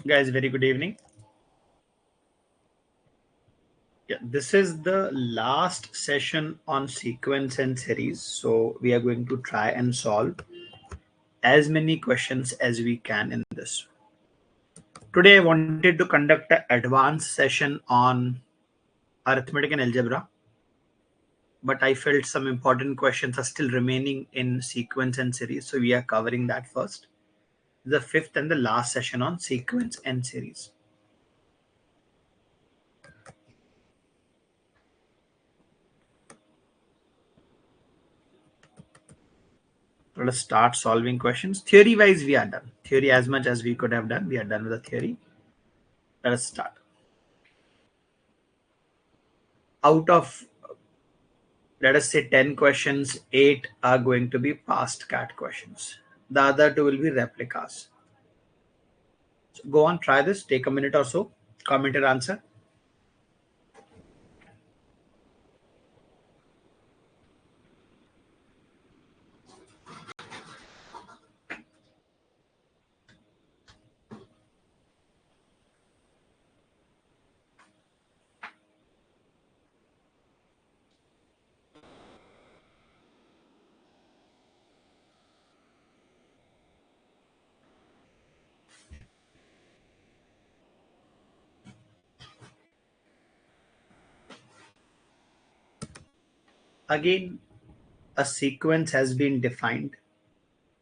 Guys, very good evening. Yeah, this is the last session on sequence and series. So we are going to try and solve as many questions as we can in this. Today I wanted to conduct an advanced session on arithmetic and algebra, but I felt some important questions are still remaining in sequence and series. So we are covering that first. The fifth and the last session on sequence and series. Let us start solving questions. Theory wise, we are done. Theory as much as we could have done, we are done with the theory. Let us start. Out of, let us say, 10 questions, 8 are going to be past CAT questions. The other 2 will be replicas. So go on, try this, take a minute or so, comment your answer. Again, a sequence has been defined.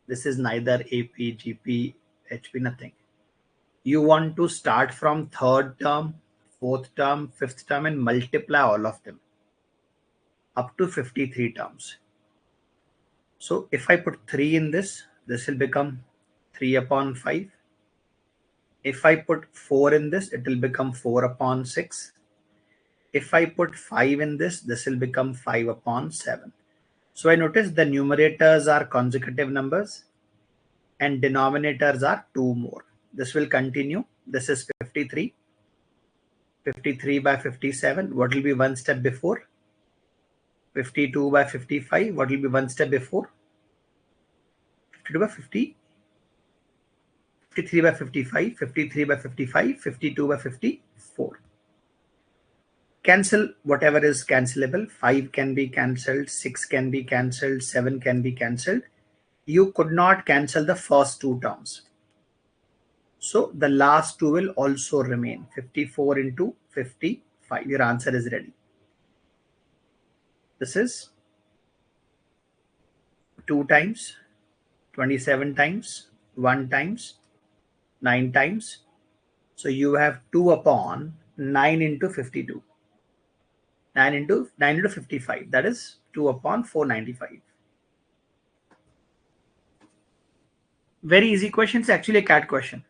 This is neither AP, GP, HP, nothing. You want to start from third term, fourth term, fifth term, and multiply all of them up to 53 terms. So if I put 3 in this will become 3 upon 5. If I put 4 in this, it will become 4 upon 6. If I put 5 in this will become 5 upon 7. So I notice the numerators are consecutive numbers and denominators are 2 more. This will continue. This is 53. 53 by 57. What will be one step before? 52 by 55. What will be one step before? 52 by 50. 53 by 55, 53 by 55, 52 by 54. Cancel whatever is cancelable. 5 can be cancelled, 6 can be cancelled, 7 can be cancelled. You could not cancel the first 2 terms. So the last 2 will also remain. 54 into 55. Your answer is ready. This is 2 times, 27 times, 1 times, 9 times. So you have 2 upon 9 into 52. 9 into 55, that is 2 upon 495. Very easy question. It's actually a CAT question.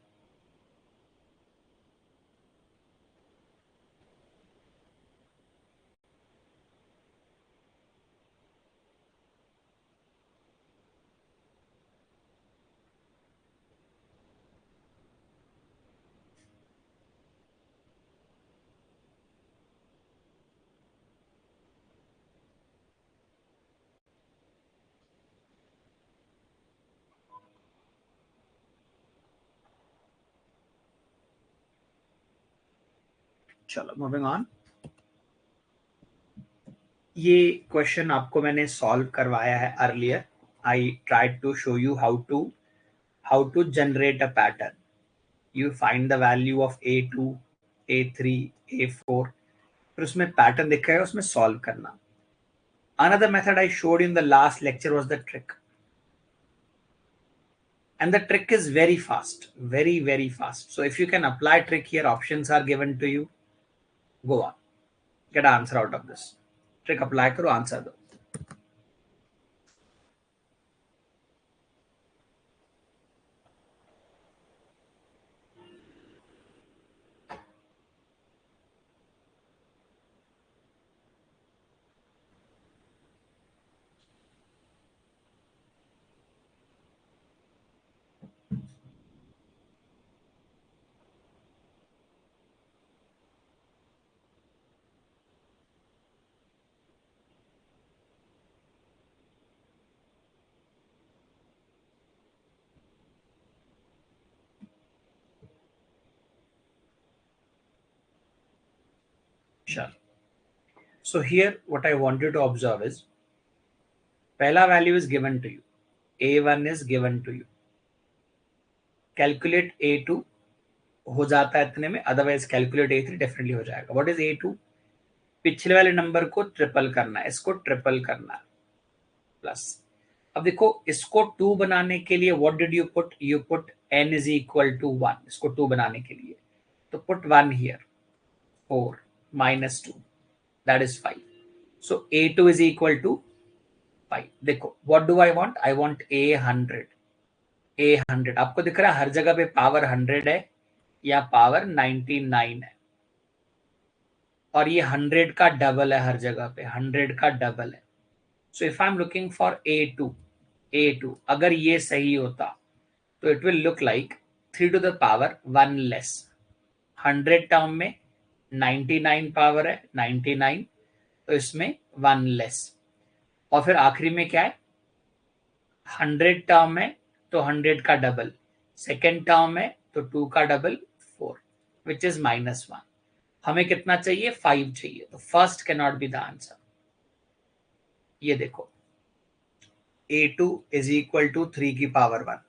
चलो moving on. ये question आपको मैंने solve करवाया है earlier. I tried to show you how to generate a pattern. You find the value of A2, A3, A4. फिर उसमें pattern दिखेगा, उसमें सॉल्व करना. Another method I showed you in the last lecture was the trick. And the trick is very fast, very, very fast. So if you can apply trick here, options are given to you. Go on. Get an answer out of this. Trick apply करो, answer दो. चल, so here what I want you to observe is पहला value is given to you, a1 is given to you, calculate a2 हो जाता है इतने में, otherwise calculate a3 definitely हो जाएगा. What is a2? पिछले वाले नंबर को ट्रिपल करना है, इसको ट्रिपल करना है, प्लस. अब देखो इसको 2 बनाने के लिए what did you put? You put n is equal to 1. इसको 2 बनाने के लिए तो put 1 here, 4 minus 2 that is 5. so a2 is equal to 5. देखो what do I want? I want a100. आपको दिख रहा है हर जगह पे पावर 100 है या पावर 99 है, और ये 100 का डबल है, हर जगह पे 100 का डबल है. So if I am looking for a2, अगर ये सही होता तो it will look like 3 to the power 1 less. 100 term में 99 पावर है, 99, तो इसमें 1 लेस. और फिर आखिरी में क्या है? 100 टर्म है तो 100 का डबल, सेकेंड टर्म है तो 2 का डबल 4, विच इज -1. हमें कितना चाहिए? 5 चाहिए. तो first can not be the answer. ये देखो a2 इज इक्वल टू 3 की पावर 1.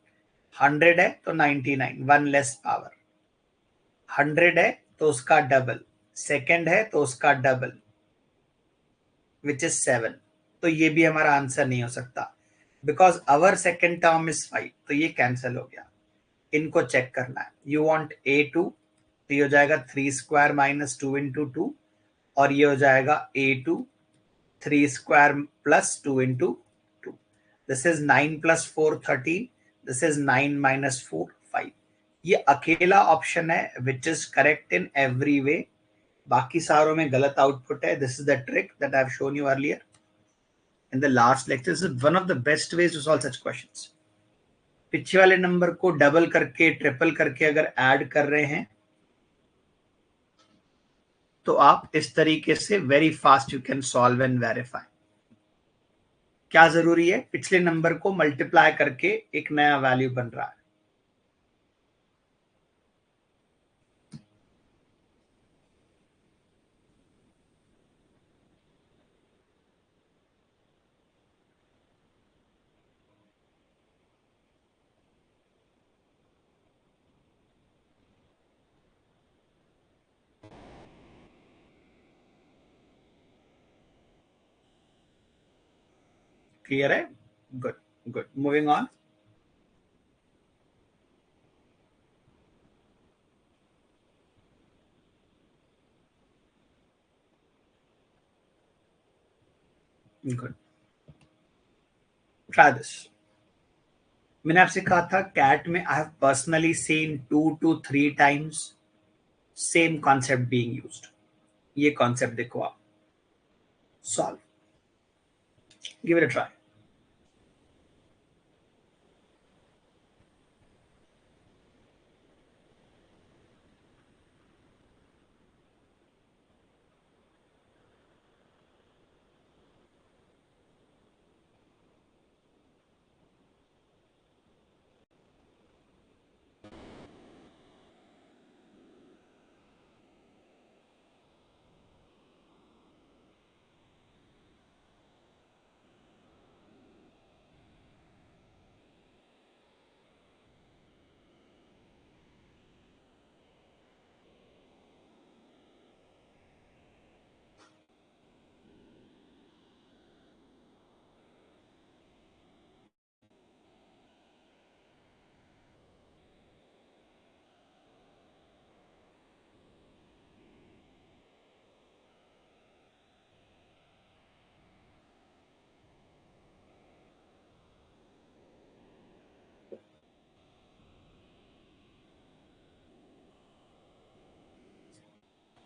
100 है तो 99, 1 लेस पावर. 100 है तो उसका डबल, सेकेंड है तो उसका डबल, विच इज 7. तो ये भी हमारा आंसर नहीं हो सकता, because our second term is 5, तो ये कैंसिल हो गया. इनको चेक करना है. यू वांट a2, तो ये हो जाएगा 3 स्क्वायर माइनस 2 इंटू 2, और ये हो जाएगा a2 3 square plus 2 into 2. This is 9 plus 4 13. This is 9 minus 4 5. ये अकेला ऑप्शन है which is correct in every way. बाकी सारों में गलत आउटपुट है. This is the trick that I have shown you earlier in the last lecture. This is one of the best ways to solve such questions. पिछले वाले number को double करके, triple करके अगर ऐड कर रहे हैं तो आप इस तरीके से very fast you can solve and verify. क्या जरूरी है? पिछले नंबर को मल्टीप्लाई करके एक नया वैल्यू बन रहा है. क्लियर है? Good good. Moving on. Good. Try this. मैंने आपसे कहा था कैट में I have personally seen 2 to 3 times same concept being used. ये कॉन्सेप्ट देखो आप. Solve. Give it a try.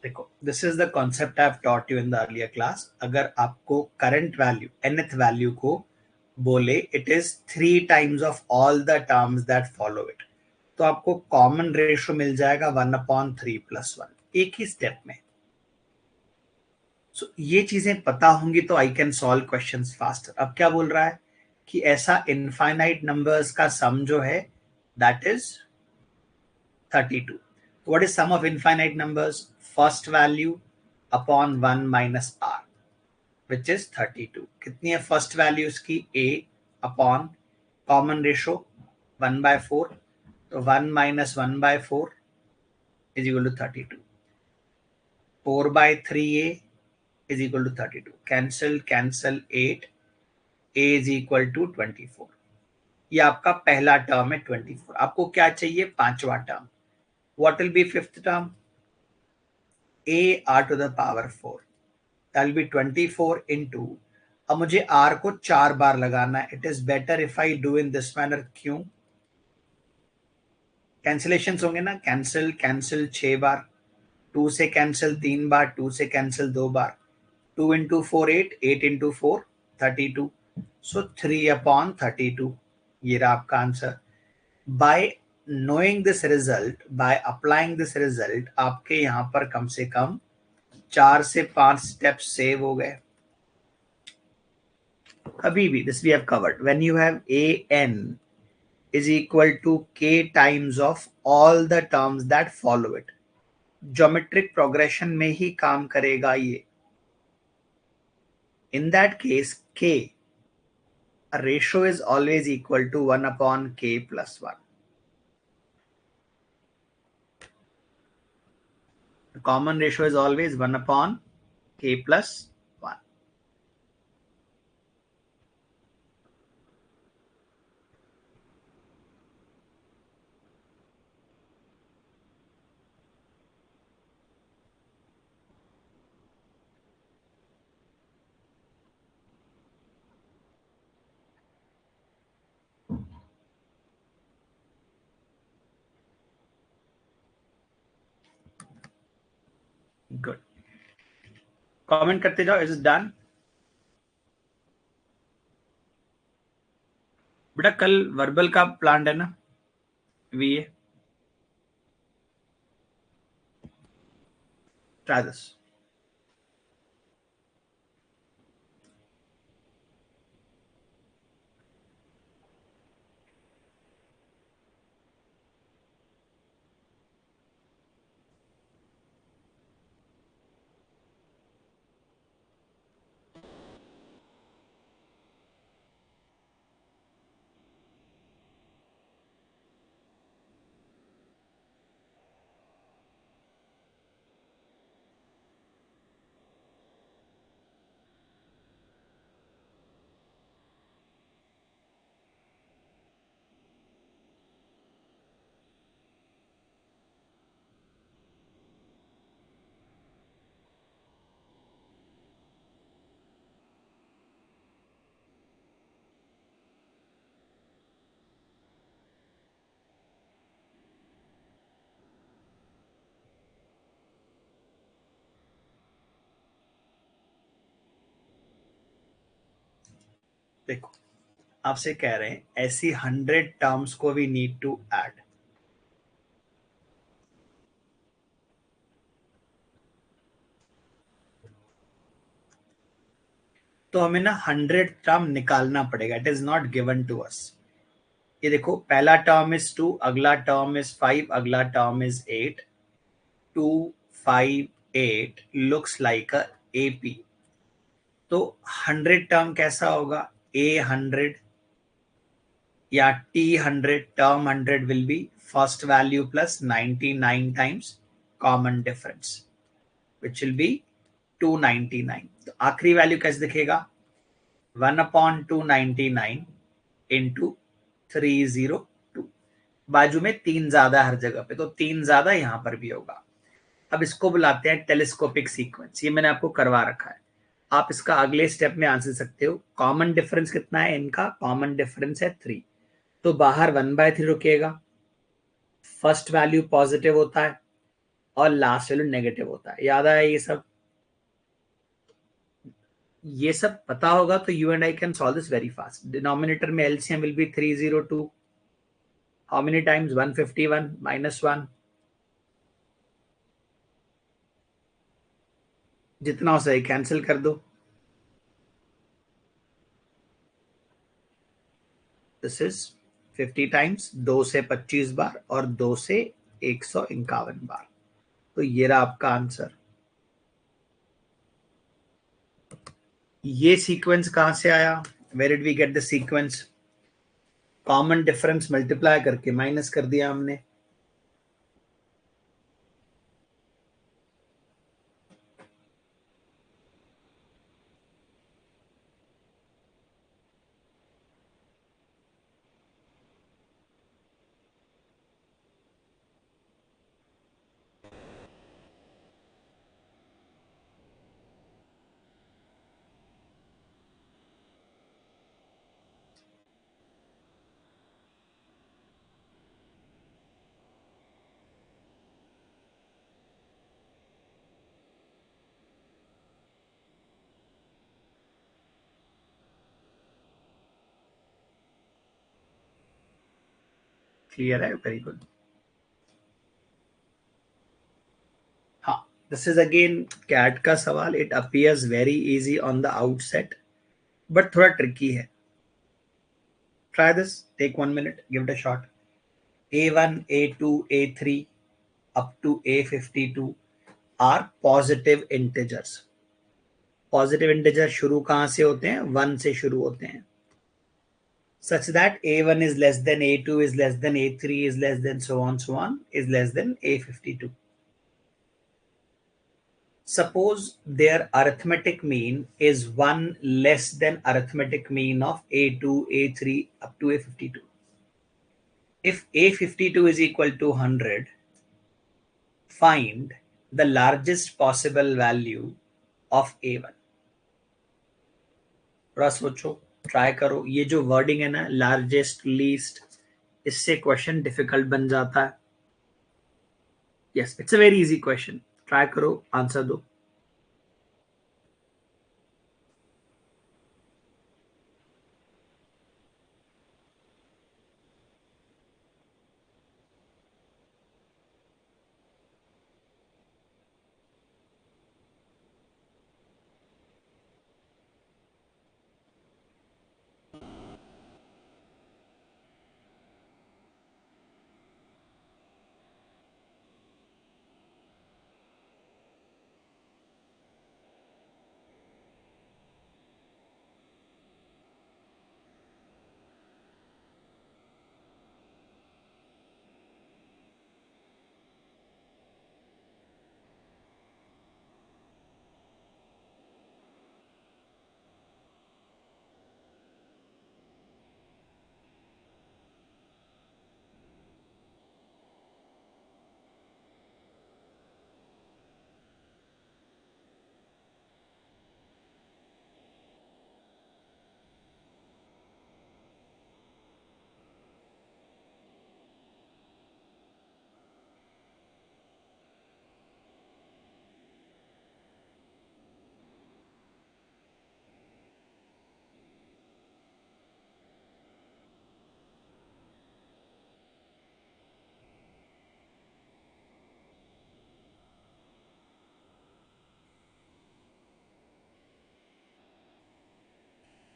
देखो this is the concept I have taught you in the earlier class. अगर आपको करंट वैल्यू nth वैल्यू को बोले it is 3 times of all the terms that follow it, तो आपको common ratio मिल जाएगा 1/3 + 1 एक ही step में. सो ये चीजें पता होंगी तो आई कैन सॉल्व क्वेश्चंस फास्टर. अब क्या बोल रहा है कि ऐसा इनफाइनाइट नंबर्स का सम जो है that is 32. What is sum of infinite numbers? First value upon 1 minus r which is 32. कितनी है फर्स्ट वैल्यू इसकी? a अपॉन कॉमन रेशो 1/4, तो 1 minus 1/4 is equal to 32. 4/3a is equal to 32. Cancel 8. a is equal to 24. ये आपका पहला term है 24. आपको क्या चाहिए? पांचवा term. What will be fifth term? a r to the power 4. That will be 24 into. अब मुझे r को 4 बार लगाना है. It is better if I do in this manner. क्यों? कैंसिलेशन होंगे ना. कैंसिल 6 बार, 2 से कैंसिल 3 बार, 2 से कैंसिल 2 बार. 2 into 4 8, 8 into 4 32. So 3/32. ये रहा आपका answer. By knowing this result, by applying this result, आपके यहाँ पर कम से कम 4 से 5 स्टेप्स सेव हो गए. अभी भी this we have covered. When you have an is equal to k times of all the terms that follow it. Geometric progression में ही काम करेगा ये. In that case, k, a ratio is always equal to 1 upon k plus 1. The common ratio is always 1 upon k plus 1. Good. Comment करते जाओ. Is it done? बेटा कल verbal का plan है ना VA. Try this. देखो आपसे कह रहे हैं ऐसी 100 टर्म्स को वी नीड टू ऐड. तो हमें ना 100 टर्म निकालना पड़ेगा. It is not given to us. ये देखो पहला टर्म इज 2, अगला टर्म इज 5, अगला term is 8. 2 5 8 looks like a AP. तो 100 टर्म कैसा होगा? A100 या T100. Term 100 will be first value plus 99 times common difference which will be 299. तो आखिरी वैल्यू कैसे दिखेगा? 1/299 इंटू 302. बाजू में 3 ज्यादा हर जगह पे, तो 3 ज्यादा यहां पर भी होगा. अब इसको बुलाते हैं टेलीस्कोपिक सीक्वेंस. ये मैंने आपको करवा रखा है. आप इसका अगले स्टेप में आंसर सकते हो. कॉमन डिफरेंस कितना है इनका? कॉमन डिफरेंस है 3. तो बाहर 1/3 रुकेगा. फर्स्ट वैल्यू पॉजिटिव होता है और लास्ट वैल्यू नेगेटिव होता है. याद आया ये सब? ये सब पता होगा तो you and I can solve this very fast. Denominator में LCM will be 302. How many times? 151 minus 1. जितना हो सके कैंसिल कर दो. This is 50 times. 2 से 25 बार और 2 से 151 बार. तो ये रहा आपका आंसर. ये सीक्वेंस कहां से आया? Where did we get the sequence? Common difference multiply करके माइनस कर दिया हमने. क्लियर है? Very good. हाँ, दिस इज अगेन कैट का सवाल. It appears very easy on the outset but थोड़ा ट्रिकी है. Try this. Take 1 minute. Give it a shot. A1, A2, A3 up to A52 are positive integers. Positive integer शुरू कहां से होते हैं? 1 से शुरू होते हैं. Such that A1 is less than A2 is less than A3 is less than so on is less than A52. Suppose their arithmetic mean is 1 less than arithmetic mean of A2, A3 up to A52. If A52 is equal to 100, find the largest possible value of A1. थोड़ा सोचो, try करो. ये जो wording है ना, largest, least, इससे question difficult बन जाता है. Yes, it's a very easy question. Try करो, आंसर दो.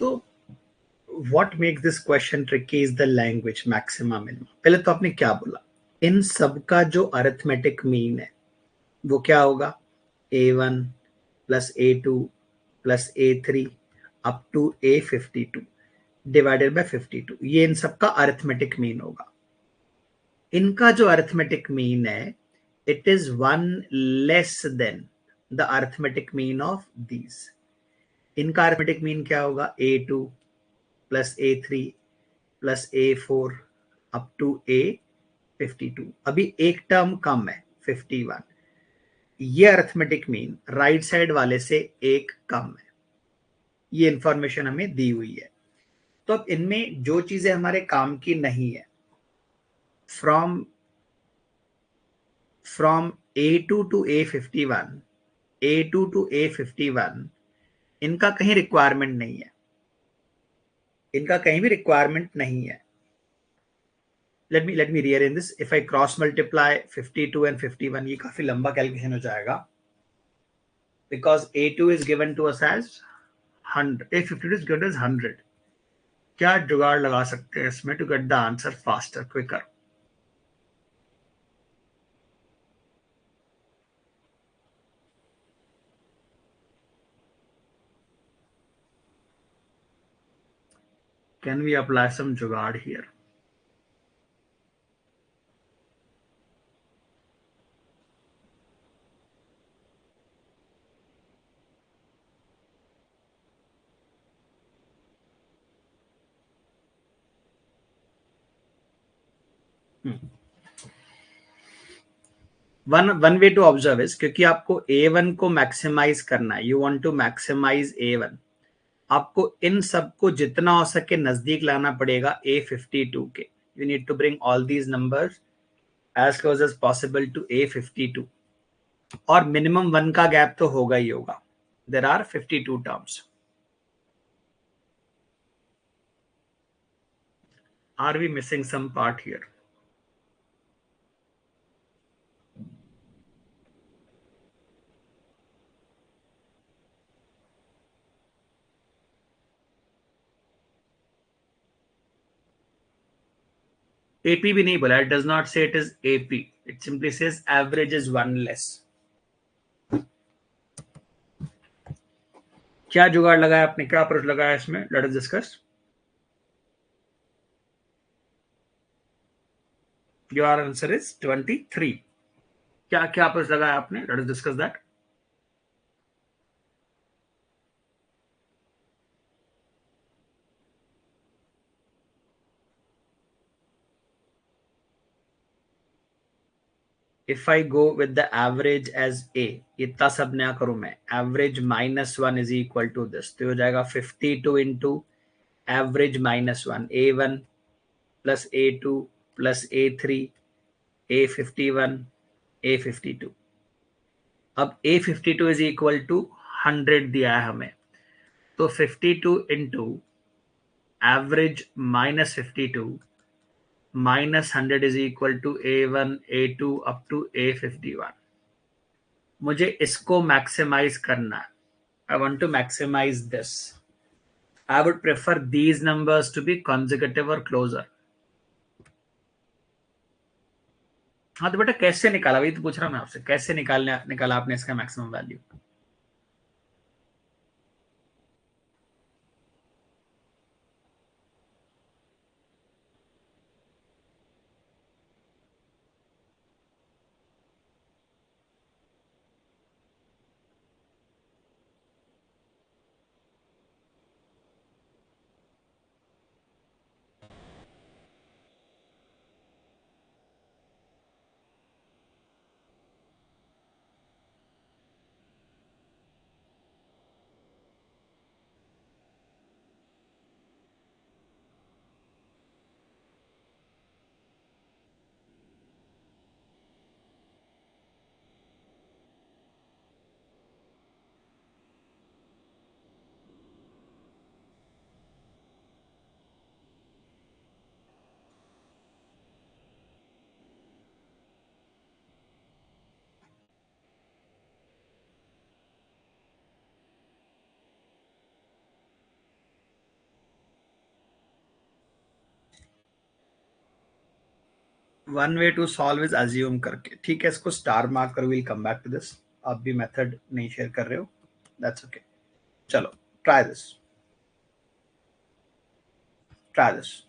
तो what makes this question tricky is the language maxima minima. पहले तो आपने क्या बोला? इन सब का जो अरिथमेटिक मीन है वो क्या होगा? A1 plus A2 plus A3 up to A52 divided by 52. ये इन सब का अरिथमेटिक मीन होगा. इनका जो अरिथमेटिक मीन है, it is 1 less than the arithmetic mean of these. इनका अरिथमेटिक मीन क्या होगा? A2 plus A3 plus A4 up to A52. अभी एक टर्म कम है, 51. ये अरिथमेटिक मीन राइट साइड वाले से एक कम है. ये इंफॉर्मेशन हमें दी हुई है. तो अब इनमें जो चीजें हमारे काम की नहीं है, from A2 to A51, A2 to A51, इनका कहीं रिक्वायरमेंट नहीं है. इनका कहीं भी रिक्वायरमेंट नहीं है. let me rearrange this. If I cross multiply 52 and 51, ये काफी लंबा कैलकुलेशन हो जाएगा, because A2 is given to us as 100, A52 is given as 100. क्या जुगाड़ लगा सकते हैं इसमें to get the answer faster, quicker? Can we apply some jugaad here? One way to observe is, क्योंकि आपको A1 को मैक्सिमाइज करना है, you want to maximise A1, आपको इन सबको जितना हो सके नजदीक लाना पड़ेगा A52 के. You need to bring all these numbers as close as possible to A52, और मिनिमम 1 का गैप तो होगा ही होगा. There are 52 terms. Are we missing some part here? AP भी नहीं बोला. It does not say it is AP. It simply says average is 1 less. क्या जुगाड़ लगाया आपने, क्या अप्रोच लगाया इसमें? Let us discuss. Your answer is 23. क्या क्या अप्रोच लगाया आपने? Let us discuss that. If I go with the average as A, इतना सब नया करूं मैं, average -1 is equal to this, तो हो जाएगा 52 into average -1, A1 plus A2 plus A3 A51 A52. अब A52 is equal to 100 दिया है हमें, तो 52 into average minus 52 minus 100 is equal to A1 A2 up to A51. मुझे इसको मैक्सिमाइज करना है. I want to maximize this. I would prefer these numbers to be consecutive और क्लोजर. हाँ तो बेटा कैसे निकाला, वही तो पूछ रहा हूँ मैं आपसे, कैसे निकाला आपने इसका maximum value? One way to solve is assume करके. ठीक है, इसको स्टार मार्क कर. Will come back to this. आप भी मेथड नहीं शेयर कर रहे हो, दैट्स ओके. चलो try this, try this.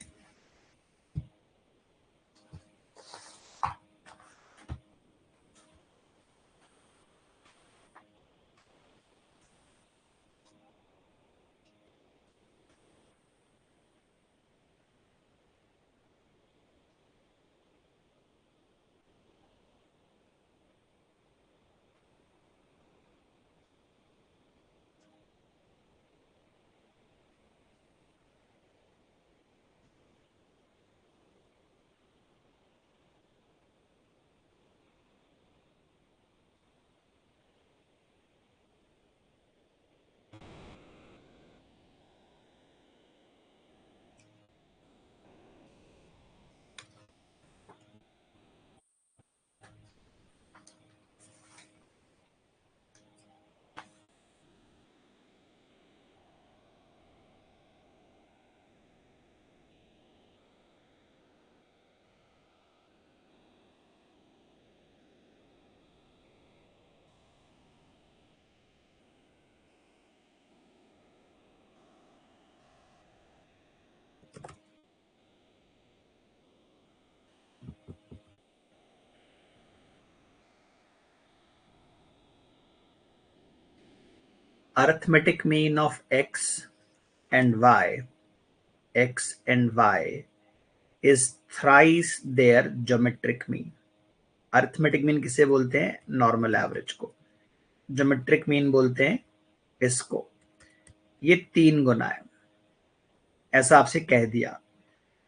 arithmetic mean of x and y is thrice their geometric mean. Arithmetic mean किसे बोलते हैं? नॉर्मल एवरेज को. ज्योमेट्रिक मीन बोलते हैं इसको. ये 3 गुना है, ऐसा आपसे कह दिया.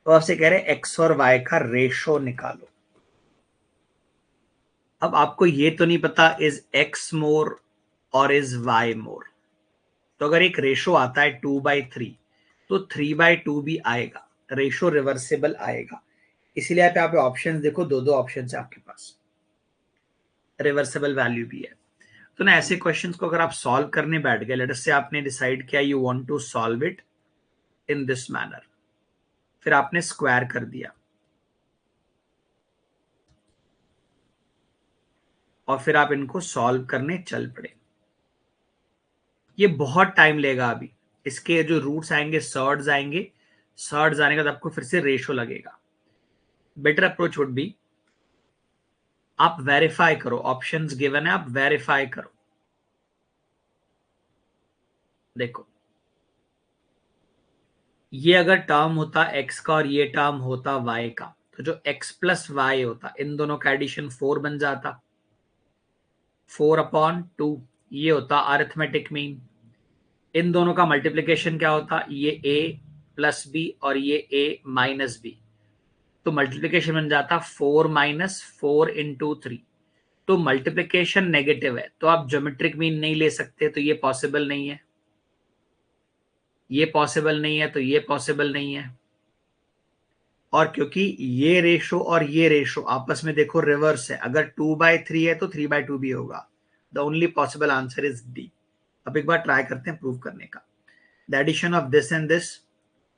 तो आपसे कह रहे हैं एक्स और वाई का रेशो निकालो. अब आपको ये तो नहीं पता इज एक्स मोर और इज वाई मोर. तो अगर एक रेशो आता है 2/3 तो 3/2 भी आएगा. रेशो रिवर्सिबल आएगा. इसीलिए आप यहाँ पे ऑप्शन देखो, दो ऑप्शन है आपके पास, रिवर्सिबल वैल्यू भी है. तो ना ऐसे क्वेश्चंस को अगर आप सॉल्व करने बैठ गए, लेट अस से आपने डिसाइड किया you want to solve it in this manner, फिर आपने स्क्वायर कर दिया और फिर आप इनको सॉल्व करने चल पड़े. ये बहुत टाइम लेगा. अभी इसके जो रूट्स आएंगे, सर्ड्स आएंगे, सर्ड्स आने के बाद आपको फिर से रेशो लगेगा. बेटर अप्रोच वुड बी आप वेरीफाई करो. ऑप्शंस गिवन है, आप वेरीफाई करो. देखो ये अगर टर्म होता x का और ये टर्म होता y का, तो जो x प्लस वाई होता, इन दोनों का एडिशन 4 बन जाता. 4/2 ये होता अरिथमेटिक मीन. इन दोनों का मल्टीप्लिकेशन क्या होता? ये a प्लस बी और ये a माइनस बी. तो मल्टीप्लिकेशन बन जाता 4 माइनस 4 इंटू 3. तो मल्टीप्लिकेशन नेगेटिव है, तो आप ज्योमेट्रिक मीन नहीं ले सकते. तो ये पॉसिबल नहीं है, ये पॉसिबल नहीं है, तो ये पॉसिबल नहीं है. और क्योंकि ये रेशो और ये रेशो आपस में देखो रिवर्स है, अगर 2/3 है तो 3/2 भी होगा. The only possible answer is D. अब एक बार ट्राई करते हैं प्रूव करने का. The addition of this and this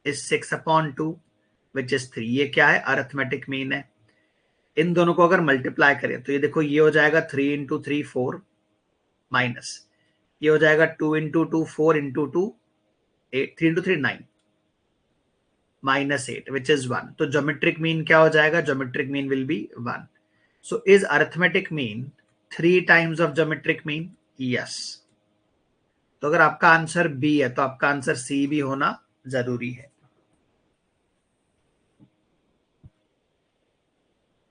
is 6/2 which is 3. ये क्या है? अरिथमेटिक मीन है. इन दोनों को अगर मल्टीप्लाई करें तो ये देखो ये हो जाएगा 3 इंटू 3 4 माइनस ये हो जाएगा 2 into 2 4 into 2 8 3 into 3 9 -8 which is 1. तो ज्योमेट्रिक मीन क्या हो जाएगा? Geometric mean will be 1. So is arithmetic mean 3 times of geometric mean? Yes. तो अगर आपका आंसर बी है तो आपका आंसर सी भी होना जरूरी है.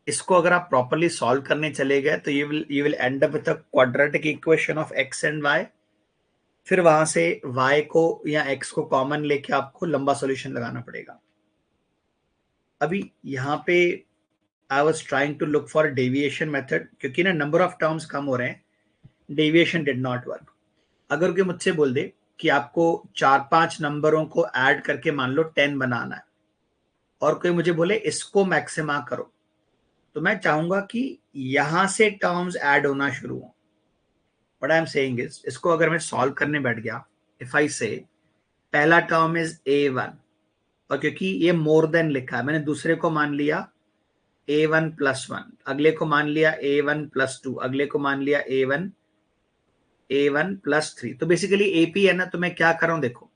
इसको अगर आप प्रॉपरली सॉल्व करने चले गए तो you will end up with a quadratic equation of x and y. फिर वहां से y को या x को कॉमन लेके आपको लंबा सॉल्यूशन लगाना पड़ेगा. अभी यहाँ पे I was trying to look for deviation method, क्योंकि ना नंबर ऑफ टर्म्स कम हो रहे हैं. Deviation did not work. अगर कोई मुझसे बोल दे कि आपको 4-5 नंबरों को ऐड करके मान लो 10 बनाना है, और कोई मुझे बोले इसको मैक्सिमा करो, तो मैं चाहूंगा कि यहां से टर्म्स ऐड होना शुरू हो. What I am saying is, इसको अगर मैं सॉल्व करने बैठ गया, इफ आई से पहला टर्म इज a1, और क्योंकि ये मोर देन लिखा है, मैंने दूसरे को मान लिया a1 + 1, अगले को मान लिया a1 + 2, अगले को मान लिया a1 + 3. तो बेसिकली AP है ना. तो मैं क्या कर रहा हूं, देखो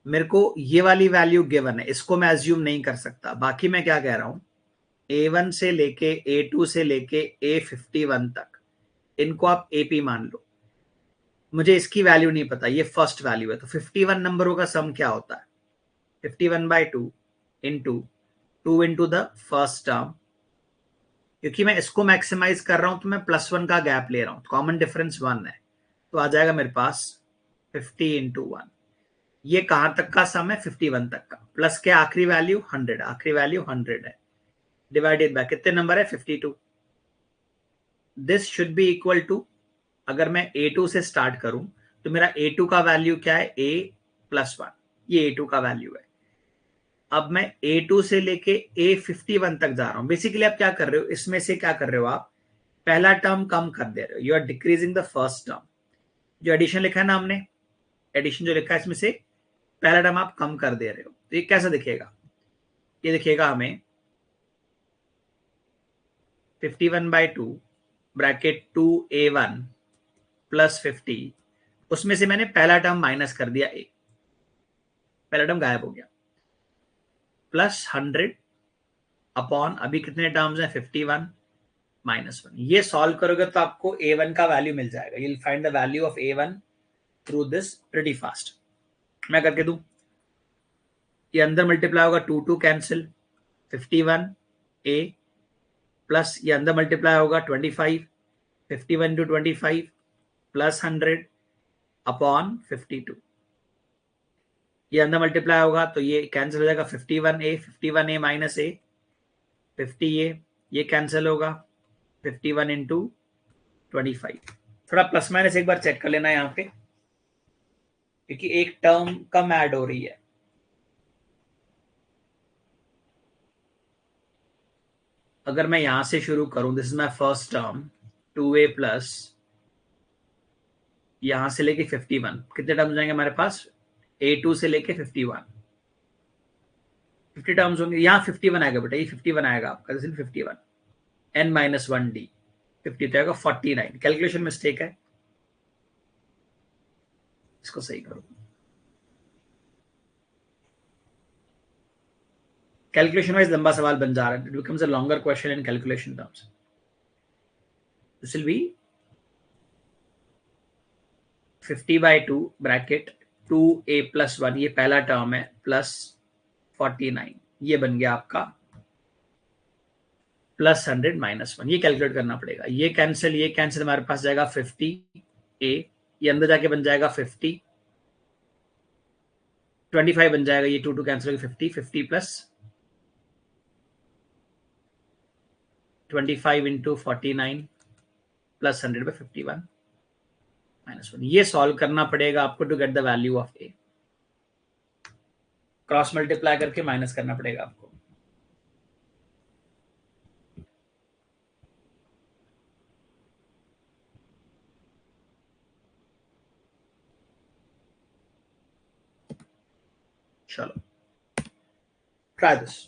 मेरे को ये वाली वैल्यू गिवन है, इसको मैं अज्यूम नहीं कर सकता. बाकी मैं क्या कह रहा हूं, a1 से लेके a2 से लेके a51 तक इनको आप AP मान लो. मुझे इसकी वैल्यू नहीं पता, ये फर्स्ट वैल्यू है. तो 51 नंबरों का सम क्या होता है? 51/2 into 2 into the first term. क्योंकि मैं इसको मैक्सिमाइज कर रहा हूं तो मैं +1 का गैप ले रहा हूं, कॉमन डिफरेंस 1 है. तो आ जाएगा मेरे पास 50 इंटू 1. ये कहां तक का सम है? 51 तक का. प्लस के आखिरी वैल्यू 100, आखिरी वैल्यू 100 है. डिवाइडेड बाय कितने नंबर है? 52. This should be equal to, अगर मैं a2 से स्टार्ट करूं तो मेरा a2 का वैल्यू क्या है? a+1. ये a2 का वैल्यू है. अब मैं a2 से लेके a51 तक जा रहा हूं. बेसिकली आप क्या कर रहे हो, इसमें से क्या कर रहे हो, आप पहला टर्म कम कर दे रहे हो. You are decreasing the first term. जो एडिशन लिखा है ना हमने, एडिशन जो लिखा है इसमें से पहला टर्म आप कम कर दे रहे हो. तो ये कैसा दिखेगा? ये दिखेगा हमें 51/2 ब्रैकेट 2a1 + 50, उसमें से मैंने पहला टर्म माइनस कर दिया a, पहला टर्म गायब हो गया, +100 अपॉन अभी कितने टर्म्स हैं? 51 -1. ये सॉल्व करोगे तो आपको a1 का वैल्यू मिल जाएगा. You will find the value of a1 through this pretty fast. मैं करके दूं, ये अंदर मल्टीप्लाई होगा 2 2 कैंसिल 51 ए प्लस ये अंदर मल्टीप्लाई होगा 25 51 इंटू 25 प्लस 100 अपॉन 52। ये अंदर मल्टीप्लाई होगा तो ये कैंसिल हो जाएगा 51 ए माइनस ए 50 ये कैंसिल होगा 51 इंटू 25। थोड़ा प्लस माइनस एक बार चेक कर लेना यहाँ पे, क्योंकि एक टर्म कम ऐड हो रही है। अगर मैं यहां से शुरू करूं, this is my first term 2a plus यहां से लेके 51, कितने टर्म्स जाएंगे हमारे पास? a2 से लेके 51, 50 टर्म्स होंगे। यहाँ 51 आएगा बेटा, ये 51 आएगा आपका, this is 51 n minus 1d 50 तो आएगा 49। कैलकुलेशन मिस्टेक है, इसको सही करो। कैलकुलेशन वाइज लंबा सवाल बन जा रहा है, it becomes a longer question in calculation terms. This will be 50/2 bracket 2a plus 1, ये पहला टर्म है, प्लस 49, ये बन गया आपका प्लस 100 माइनस 1। ये कैलकुलेट करना पड़ेगा, ये कैंसिल हमारे पास जाएगा 50a, ये अंदर जाके बन जाएगा 50 25 बन जाएगा, ये 2 2 कैंसिल होगा 50 प्लस 25 इंटू 49 प्लस 100/51 माइनस 1। ये सॉल्व करना पड़ेगा आपको to get the value of a. Cross multiply करके माइनस करना पड़ेगा आपको। चलो ट्राई दिस।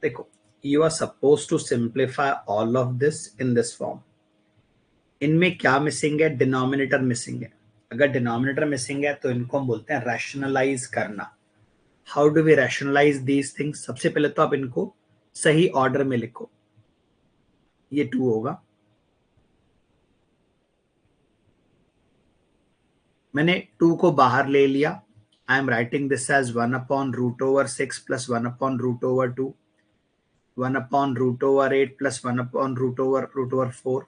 देखो, you are suppose to simplify all of this in this form. इनमें क्या मिसिंग है? डिनोमिनेटर मिसिंग है। अगर डिनोमिनेटर मिसिंग है तो इनको हम बोलते हैं रैशनलाइज करना। How do we rationalize these things? सबसे पहले तो आप इनको सही ऑर्डर में लिखो। ये 2 होगा, मैंने 2 को बाहर ले लिया। I am writing this as 1/√6 plus 1/√2, 1/√8 plus 1/√4,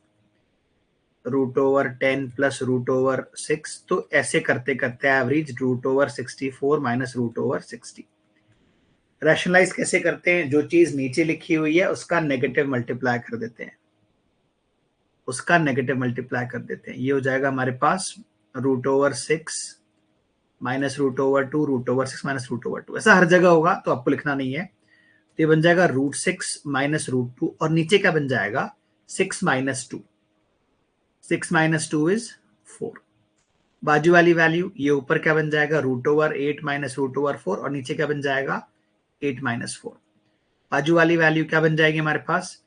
√10 plus √6। तो ऐसे करते करते एवरेज √64 माइनस √60। रैशनलाइज कैसे करते हैं? जो चीज नीचे लिखी हुई है उसका नेगेटिव मल्टीप्लाई कर देते हैं, ये हो जाएगा हमारे पास √6 माइनस √2, √6 माइनस √2। ऐसा हर जगह होगा तो आपको लिखना नहीं है। तो ये बन जाएगा √6 माइनस √2, और नीचे क्या बन जाएगा? 6 माइनस 2, 6 माइनस 2 इज 4। बाजू वाली वैल्यू, ये ऊपर क्या बन जाएगा? √8 माइनस √4, और नीचे क्या बन जाएगा? 8 माइनस 4। बाजू वाली वैल्यू क्या बन जाएगी हमारे पास,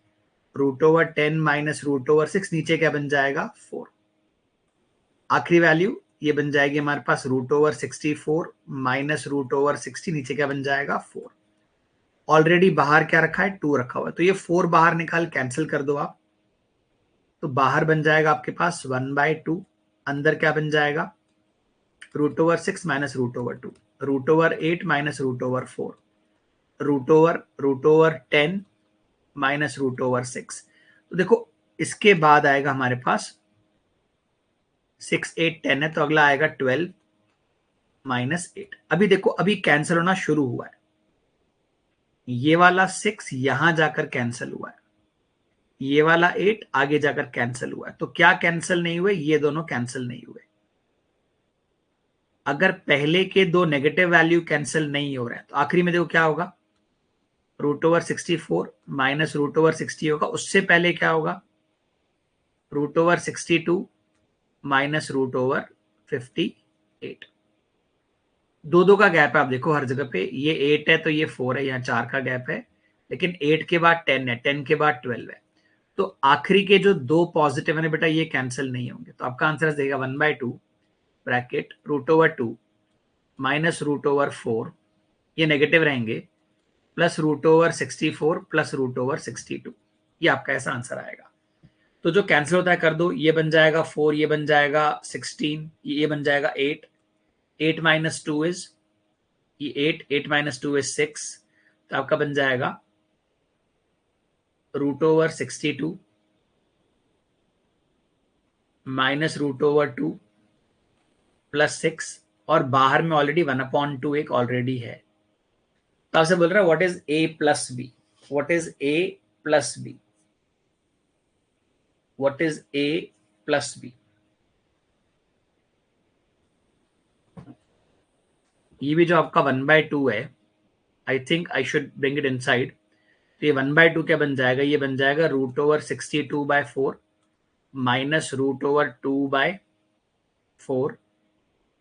√10 माइनस √6, नीचे क्या बन जाएगा 4। आखिरी वैल्यू ये बन जाएगी हमारे पास √64 माइनस √60, नीचे क्या बन जाएगा 4। ऑलरेडी बाहर क्या रखा है, 2 रखा हुआ है, तो ये 4 बाहर निकाल कैंसिल कर दो आप, तो बाहर बन जाएगा आपके पास 1/2, अंदर क्या बन जाएगा √6 माइनस √2, √8 माइनस √4, √10 माइनस √6। तो देखो इसके बाद आएगा हमारे पास 6 8 10 है, तो अगला आएगा 12 माइनस 8। अभी देखो अभी कैंसिल होना शुरू हुआ है, ये वाला 6 यहां जाकर कैंसिल हुआ है, ये वाला 8 आगे जाकर कैंसिल हुआ है, तो क्या कैंसिल नहीं हुए, ये दोनों कैंसिल नहीं हुए। अगर पहले के दो नेगेटिव वैल्यू कैंसिल नहीं हो रहे हैं तो आखिरी में देखो क्या होगा, √64 माइनस √60 होगा, उससे पहले क्या होगा √62 माइनस √58। दो दो का गैप है, आप देखो हर जगह पे, ये 8 है तो ये 4 है, यहाँ 4 का गैप है, लेकिन 8 के बाद 10 है, 10 के बाद 12 है, तो आखिरी के जो दो पॉजिटिव है बेटा ये कैंसिल नहीं होंगे, तो आपका आंसर देगा 1/2 ब्रैकेट √2 माइनस √4, ये नेगेटिव रहेंगे, प्लस √64 प्लस √62, ये आपका ऐसा आंसर आएगा। तो जो कैंसिल होता है कर दो, ये बन जाएगा 4, ये बन जाएगा 16, ये बन जाएगा 8, 8 माइनस 2 इज ये 8, 8 माइनस 2 इज 6, तो आपका बन जाएगा √62 माइनस √2 प्लस 6, और बाहर में ऑलरेडी 1/2 एक ऑलरेडी है, तो आपसे बोल रहा है what is a plus b, what is a plus b, what is a plus b. ये भी जो आपका 1/2 है, I think I should bring it inside, तो ये 1/2 क्या बन जाएगा, ये बन जाएगा √62/4 माइनस √2/4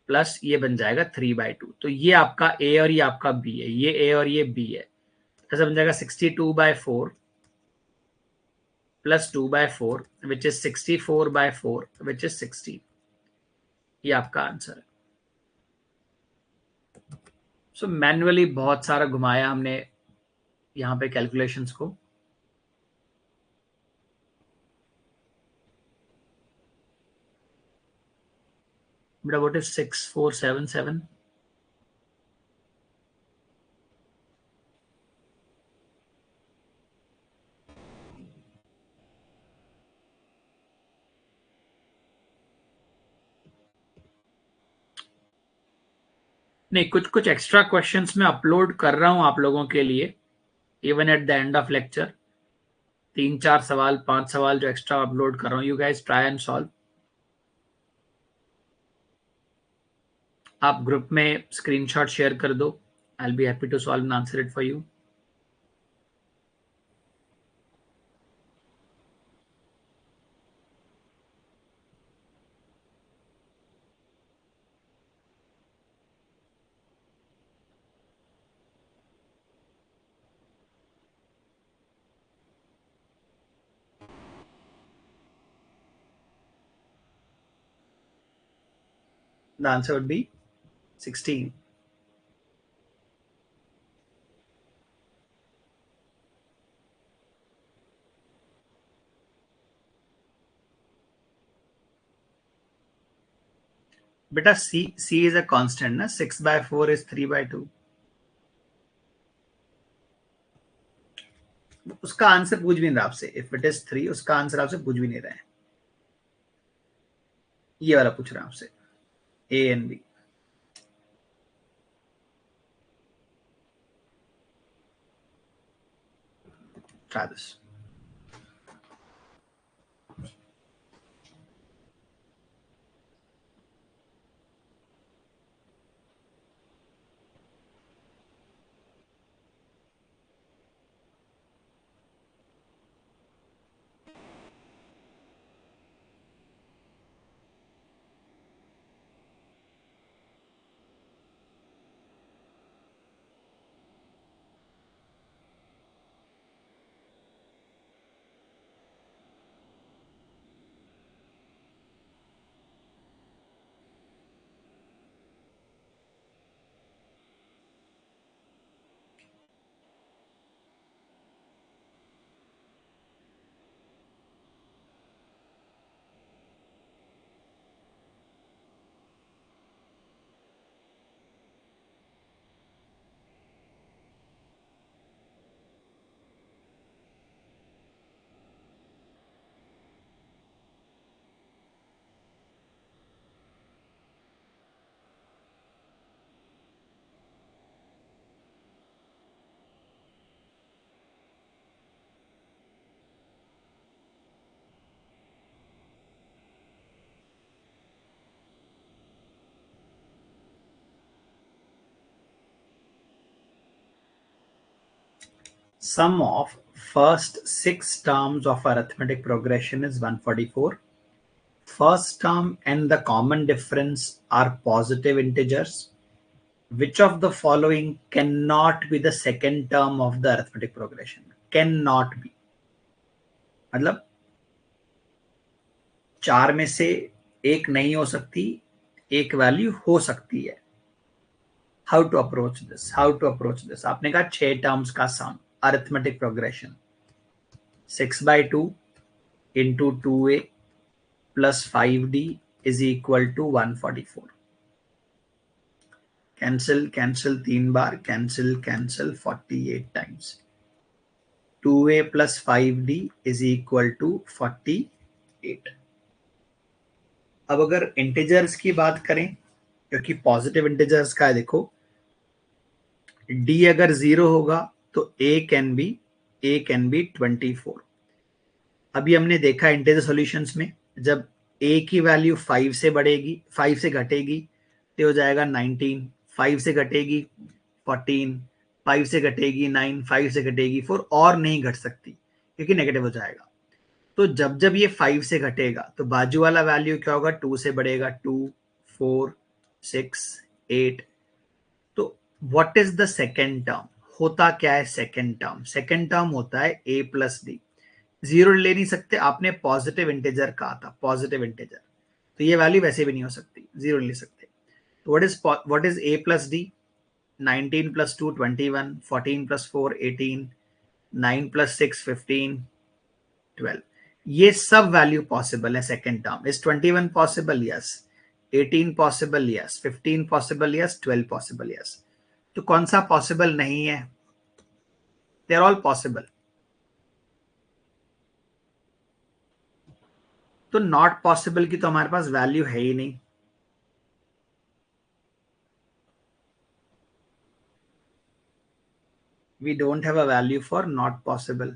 प्लस ये बन जाएगा 3/2। तो ये आपका a और ये आपका b है, ये a और ये b है, ऐसा बन जाएगा 62/4 plus 2/4 which is 64/4 which is 16, ये आपका आंसर है। सो मैन्युअली बहुत सारा घुमाया हमने यहाँ पे कैलकुलेशंस को। बेटा व्हाट इज 6477, नहीं कुछ कुछ एक्स्ट्रा क्वेश्चंस मैं अपलोड कर रहा हूं आप लोगों के लिए, even at the end of lecture, 3 4 सवाल 5 सवाल जो एक्स्ट्रा अपलोड कर रहा हूं, you guys try and solve. आप ग्रुप में स्क्रीनशॉट शेयर कर दो, I will be happy to solve and answer it for you. The answer would be 16. बेटा c is a constant ना, 6/4 is 3/2, उसका आंसर पूछ भी नहीं रहा आपसे, इफ इट इज 3 उसका आंसर आपसे पूछ भी नहीं रहे हैं, ये वाला पूछ रहा है आपसे, a and b। Try this. Sum of first 6 terms of arithmetic progression is 144. First term and the common difference are positive integers. Which of the following cannot be the second term of the arithmetic progression? Cannot be. मतलब 4 में से एक नहीं हो सकती, एक value हो सकती है. How to approach this? आपने कहा 6 टर्म्स का sum, arithmetic progression 6/2 into 2a plus 5d is equal to 144. Cancel 3 बार, cancel 48 times. 2a plus 5d is equal to 48. अब अगर इंटीजर्स की बात करें, क्योंकि पॉजिटिव इंटीजर्स का है, देखो d अगर 0 होगा तो a कैन बी 24. अभी हमने देखा इंटीजर सॉल्यूशंस में, जब a की वैल्यू 5 से बढ़ेगी, 5 से घटेगी तो हो जाएगा 19, 5 से घटेगी 14, 5 से घटेगी 9, 5 से घटेगी 4, और नहीं घट सकती क्योंकि नेगेटिव हो जाएगा. तो जब जब ये 5 से घटेगा तो बाजू वाला वैल्यू क्या होगा? 2 से बढ़ेगा, 2, 4, 6, 8. तो what is the second term? होता क्या है सेकेंड टर्म? सेकेंड टर्म होता है a प्लस डी. 0 ले नहीं सकते, आपने पॉजिटिव इंटीजर कहा था, पॉजिटिव इंटीजर, तो ये वैल्यू वैसे भी नहीं हो सकती, 0 ले सकते. तो what is a plus d? 19 plus 2 21, 14 plus 4 18, 9 plus 6 15, 12. ये सब वैल्यू पॉसिबल है second term. Is 21 possible? Yes. 18 possible? Yes. 15 possible? Yes. 12 possible? Yes. तो कौन सा पॉसिबल नहीं है? They are all possible. तो नॉट पॉसिबल की तो हमारे पास वैल्यू है ही नहीं. We don't have a value for not possible.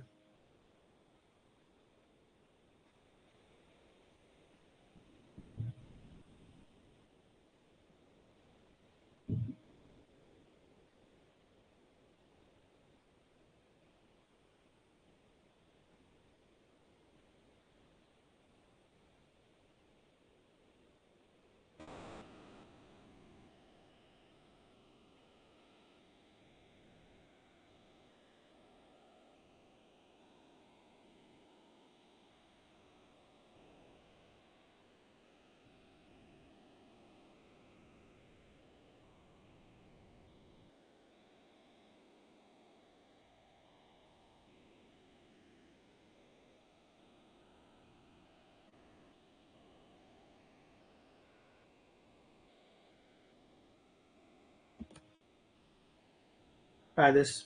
Try this.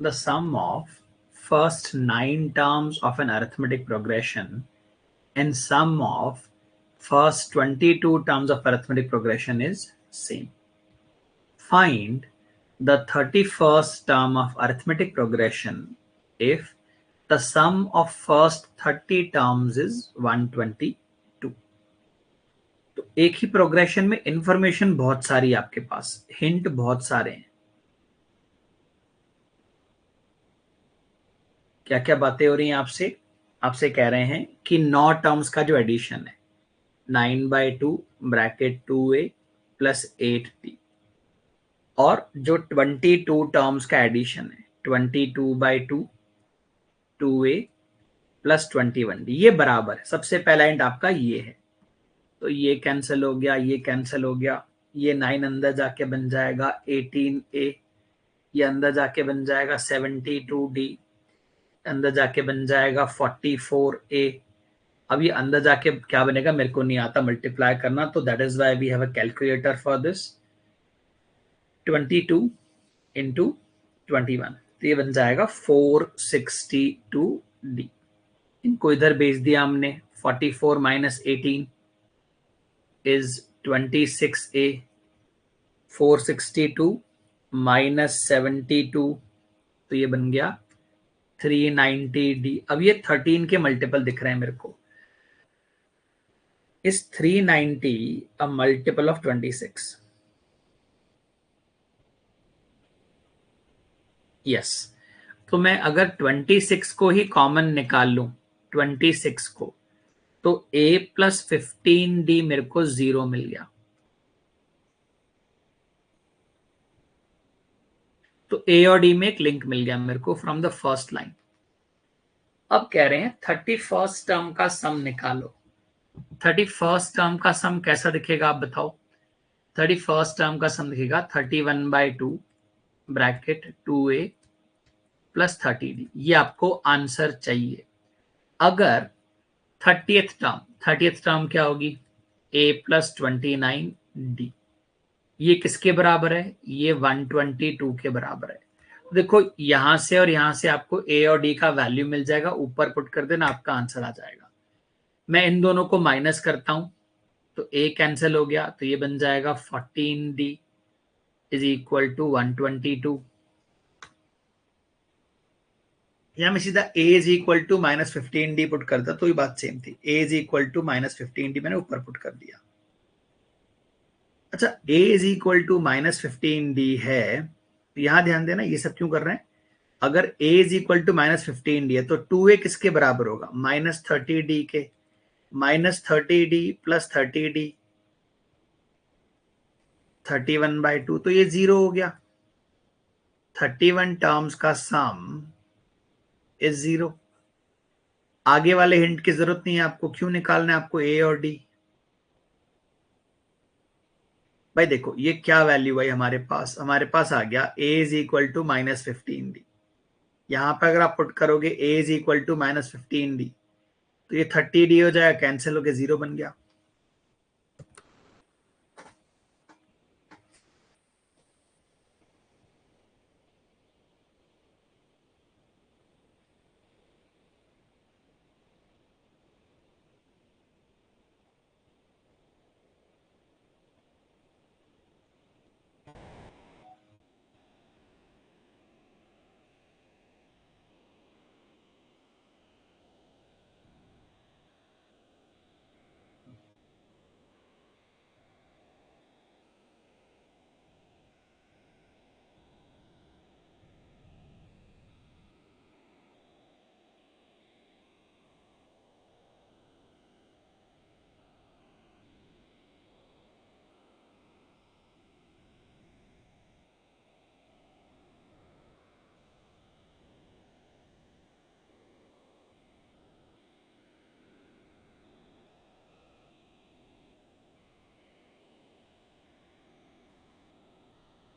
The sum of first 9 terms of an arithmetic progression and sum of first 22 terms of arithmetic progression is same. Find the 31st term of arithmetic progression if the sum of first 30 terms is 122. तो एक ही progression में information बहुत सारी है आपके पास, hint बहुत सारे हैं. क्या क्या बातें हो रही हैं आपसे? आपसे कह रहे हैं कि 9 टर्म्स का जो एडिशन है, 9/2 ब्रैकेट 2a प्लस 8d, और जो 22 टर्म्स का एडिशन है 22/2 2a प्लस 21d, ये बराबर है. सबसे पहला हिंट आपका ये है. तो ये कैंसिल हो गया, ये कैंसिल हो गया, ये 9 अंदर जाके बन जाएगा 18A, ये अंदर जाके बन जाएगा 72D, अंदर जाके बन जाएगा 44A। अब ये अंदर जाके क्या बनेगा मेरे को नहीं आता मल्टीप्लाई करना, तो that is why we have a calculator for this. 22 into 21, तो ये बन जाएगा 462D। इनको इधर भेज दिया हमने। 44 माइनस 18 इज 26A, 462 माइनस 72, तो ये बन गया 390D। अब ये 13 के मल्टीपल दिख रहे हैं मेरे को। Is 390 a multiple of 26? Yes. तो मैं अगर 26 को ही कॉमन निकाल लूं, 26 को, तो a प्लस 15D मेरे को 0 मिल गया। तो a और d में एक लिंक मिल गया मेरे को फ्रॉम द फर्स्ट लाइन। अब कह रहे हैं 31st टर्म का सम निकालो। 31st टर्म का सम कैसा दिखेगा आप बताओ? 31st टर्म का सम दिखेगा 31/2 ब्रैकेट 2a प्लस 30D। ये आपको आंसर चाहिए। अगर 30th टर्म क्या होगी? a plus 29D। ये किसके बराबर है? ये 122 के बराबर है। देखो यहां से और यहां से आपको a और d का वैल्यू मिल जाएगा, ऊपर पुट कर देना, आपका आंसर आ जाएगा। मैं इन दोनों को माइनस करता हूं, तो a कैंसिल हो गया, तो ये बन जाएगा 14D इज इक्वल टू 122। यहां मैं सीधा a is equal to minus 15D put करता तो ये बात सेम थी। a is equal to minus 15D मैंने ऊपर पुट कर दिया। अच्छा, a is equal to minus 15D है, तो यहां ध्यान देना ये सब क्यों कर रहे हैं। अगर a is equal to minus 15D है तो 2a किसके बराबर होगा? माइनस 30D के। माइनस 30D प्लस 30D 31/2, तो ये 0 हो गया। 31 टर्म्स का सम इज 0। आगे वाले हिंट की जरूरत नहीं है आपको। क्यों निकालना है आपको a और d? भाई देखो ये क्या वैल्यू है हमारे पास आ गया a is equal to minus 15D। यहां पर अगर आप पुट करोगे a is equal to minus 15D, तो ये 30D हो जाएगा, कैंसिल होकर 0 बन गया।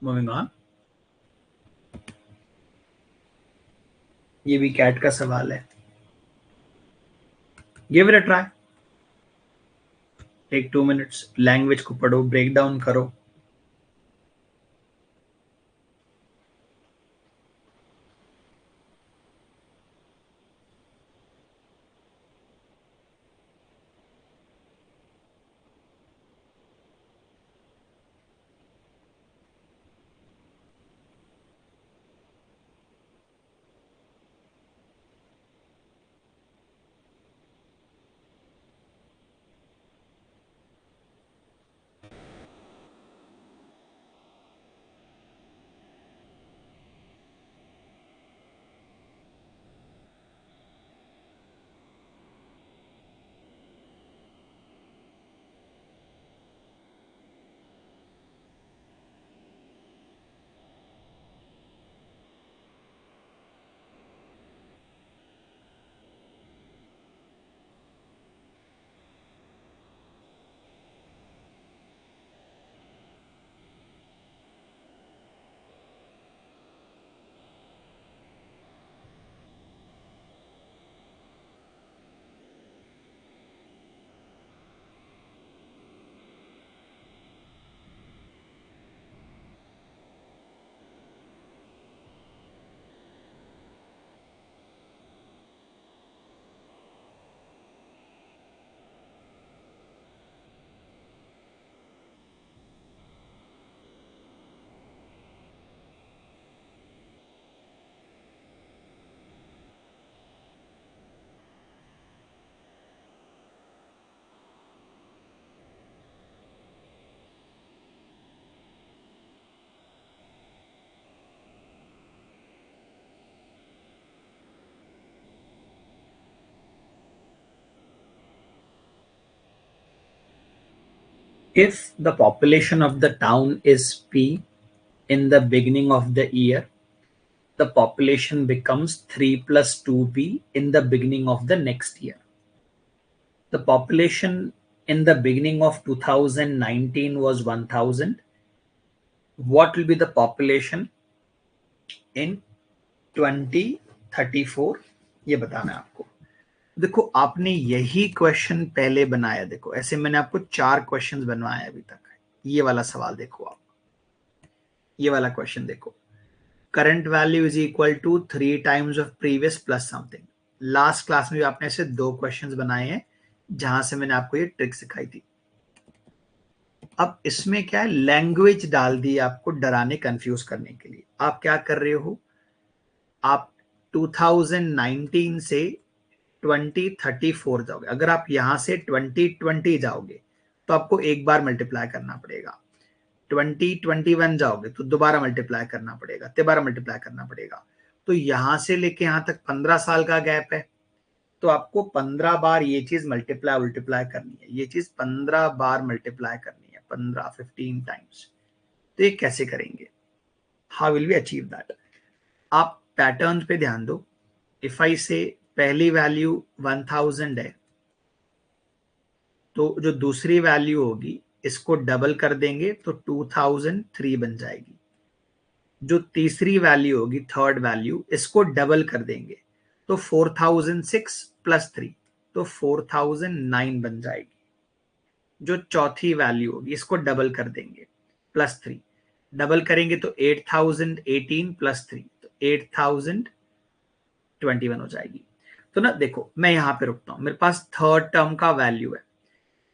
Moving on. ये भी कैट का सवाल है। Give it a try. Take 2 minutes, language को पढ़ो, ब्रेक डाउन करो। If the population of the town is P in the beginning of the year, the population becomes 3 plus 2P in the beginning of the next year. The population in the beginning of 2019 was 1000. What will be the population in 2034? ये बताना है आपको. देखो आपने यही question पहले बनाया. देखो ऐसे मैंने आपको 4 क्वेश्चंस बनवाए अभी तक. ये वाला सवाल देखो आप. ये वाला क्वेश्चन देखो. Current value is equal to 3 times of previous plus something. Last class में भी आपने ऐसे 2 क्वेश्चंस बनाए हैं जहां से मैंने आपको ये ट्रिक सिखाई थी. अब इसमें क्या है, लैंग्वेज डाल दी आपको डराने कंफ्यूज करने के लिए. आप क्या कर रहे हो, आप 2019 से 2034 जाओगे. अगर आप यहां से 2020 जाओगे तो आपको एक बार मल्टीप्लाई करना पड़ेगा. 2021 जाओगे तो दोबारा मल्टीप्लाई करना पड़ेगा, तिबारा मल्टीप्लाई करना पड़ेगा. तो यहां से लेके यहां तक 15 साल का गैप है. तो आपको 15 बार ये चीज मल्टीप्लाई करनी है. ये चीज 15 बार मल्टीप्लाई करनी है, 15 टाइम्स. तो ये कैसे करेंगे, how will we achieve that? आप पैटर्न पे ध्यान दो. इफ आई से पहली वैल्यू 1000 है तो जो दूसरी वैल्यू होगी इसको डबल कर देंगे तो 2003 बन जाएगी. जो तीसरी वैल्यू होगी थर्ड वैल्यू, इसको डबल कर देंगे तो 4006 प्लस 3 तो 4009 बन जाएगी. जो चौथी वैल्यू होगी इसको डबल कर देंगे प्लस 3, डबल करेंगे तो 8018 प्लस 3 तो 8021 हो जाएगी. तो ना देखो मैं यहां पे रुकता हूं. मेरे पास थर्ड टर्म का वैल्यू है.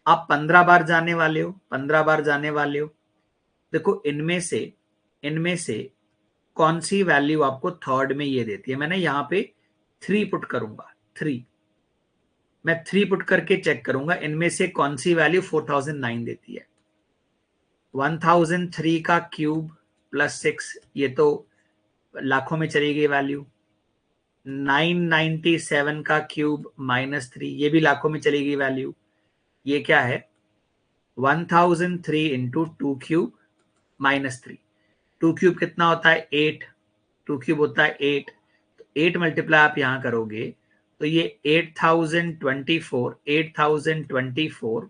आप 15 बार जाने वाले हो, 15 बार जाने वाले हो. देखो इनमें से कौन सी वैल्यू आपको थर्ड में ये देती है. मैंने यहां पे 3 पुट करूंगा. 3 मैं 3 पुट करके चेक करूंगा इनमें से कौन सी वैल्यू 4009 देती है. 1003 का क्यूब प्लस 6, ये तो लाखों में चली गई वैल्यू. 997 का क्यूब माइनस 3, ये भी लाखों में चली गई वैल्यू. ये क्या है, 1003 इंटू 2 क्यूब माइनस 3. 2 क्यूब कितना होता है, 8. 2 क्यूब होता है 8. तो 8 मल्टीप्लाई आप यहां करोगे तो ये 8024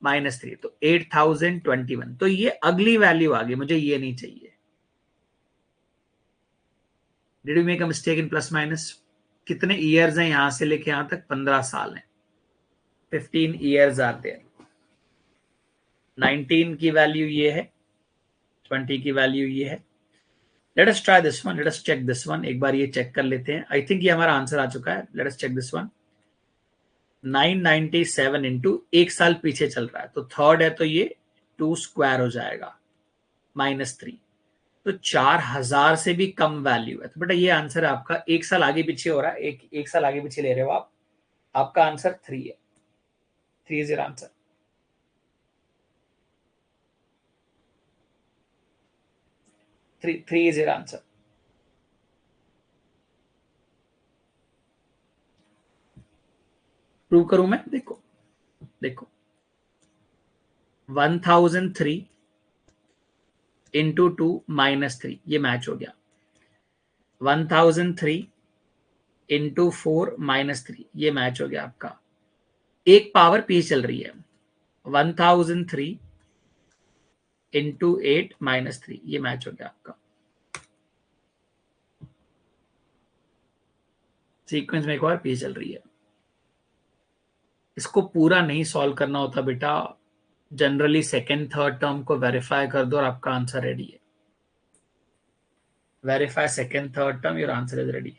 माइनस 3 तो 8021. तो ये अगली वैल्यू आ गई, मुझे ये नहीं चाहिए. Did you make a mistake in plus minus? कितने ईयर्स हैं यहां से लेके यहां तक, 15 साल हैं. 15 ईयर्स आर देयर. 19 की वैल्यू ये है, 20 की वैल्यू ये है. Let us try this one, let us check this one. एक बार ये चेक कर लेते हैं. आई थिंक ये हमारा आंसर आ चुका है. Let us check this one. 997 into एक साल पीछे चल रहा है तो थर्ड है तो ये 2 स्क्वायर हो जाएगा माइनस 3. तो 4000 से भी कम वैल्यू है. तो बेटा ये आंसर है आपका. एक साल आगे पीछे हो रहा है, एक साल आगे पीछे ले रहे हो आप. आपका आंसर 3 है. 3 is your answer. 3 is your answer. Prove करूं मैं? देखो देखो 1003 इंटू 2 माइनस 3 ये मैच हो गया. 1003 इंटू 4 माइनस 3 ये मैच हो गया आपका. एक पावर पीछे चल रही है. 1003 इंटू 8 माइनस 3 ये मैच हो गया आपका. सीक्वेंस में एक और पीछे चल रही है. इसको पूरा नहीं सॉल्व करना होता बेटा. जनरली सेकेंड थर्ड टर्म को वेरीफाई कर दो और आपका आंसर रेडी है. Verify second third term, your answer is ready.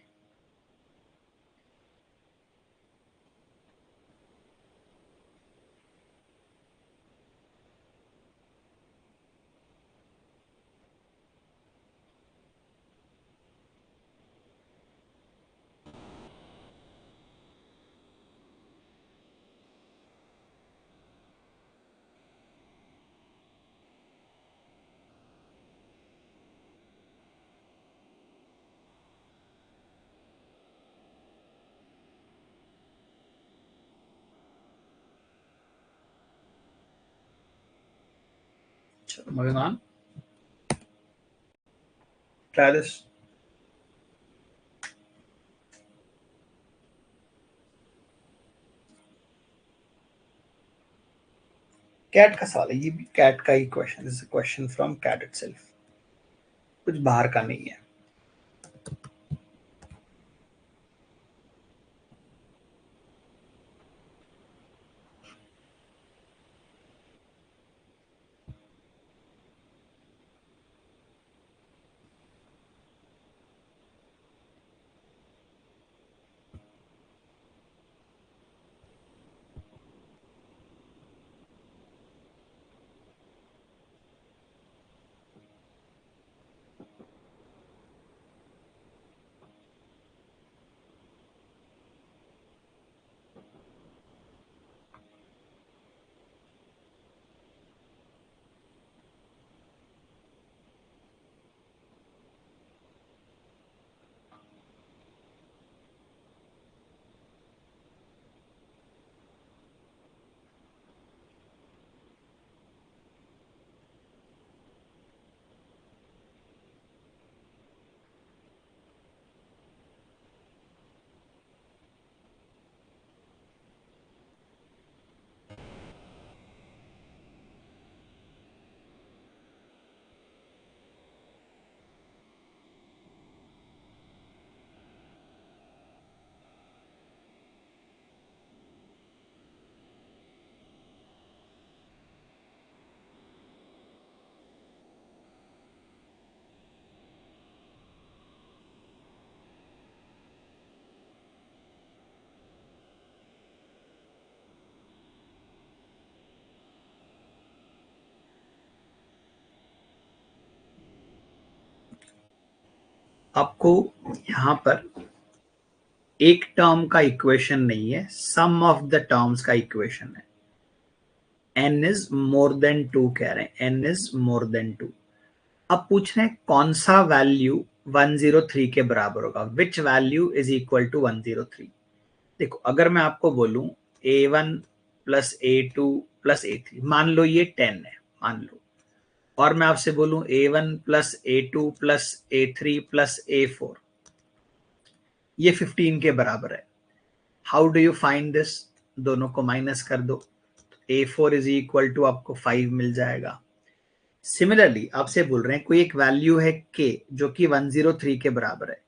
चलो moving on, try this. CAT का सवाल है, ये भी कैट का ही question, is question from CAT itself, कुछ बाहर का नहीं है। आपको यहां पर एक टर्म का इक्वेशन नहीं है, सम ऑफ द टर्म्स का इक्वेशन है। n इज मोर देन 2 कह रहे हैं, n इज मोर देन 2। अब पूछ रहे हैं कौन सा वैल्यू 103 के बराबर होगा, which value is equal to 103। देखो अगर मैं आपको बोलूं a1 plus a2 plus a3, मान लो ये 10 है, मान लो, और मैं आपसे बोलूं a1 plus a2 plus a3 plus a4, ये 15 के बराबर है। How do you find this, दोनों को माइनस कर दो, a4 इज इक्वल टू आपको 5 मिल जाएगा। सिमिलरली आपसे बोल रहे हैं कोई एक वैल्यू है k जो कि 103 के बराबर है,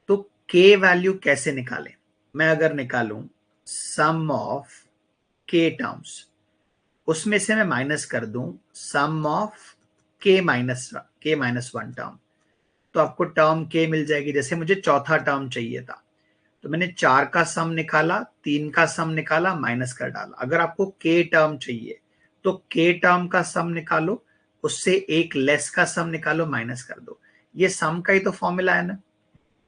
तो k वैल्यू कैसे निकालें। मैं अगर निकालूं सम ऑफ k टर्म्स, उसमें से मैं माइनस कर दूं sum of k minus one term, तो आपको टर्म k मिल जाएगी। जैसे मुझे चौथा टर्म चाहिए था, तो मैंने 4 का सम निकाला, 3 का सम निकाला, माइनस कर डाला। अगर आपको k टर्म चाहिए तो k टर्म का सम निकालो, उससे एक लेस का सम निकालो, माइनस कर दो। ये सम का ही तो फॉर्मूला है ना।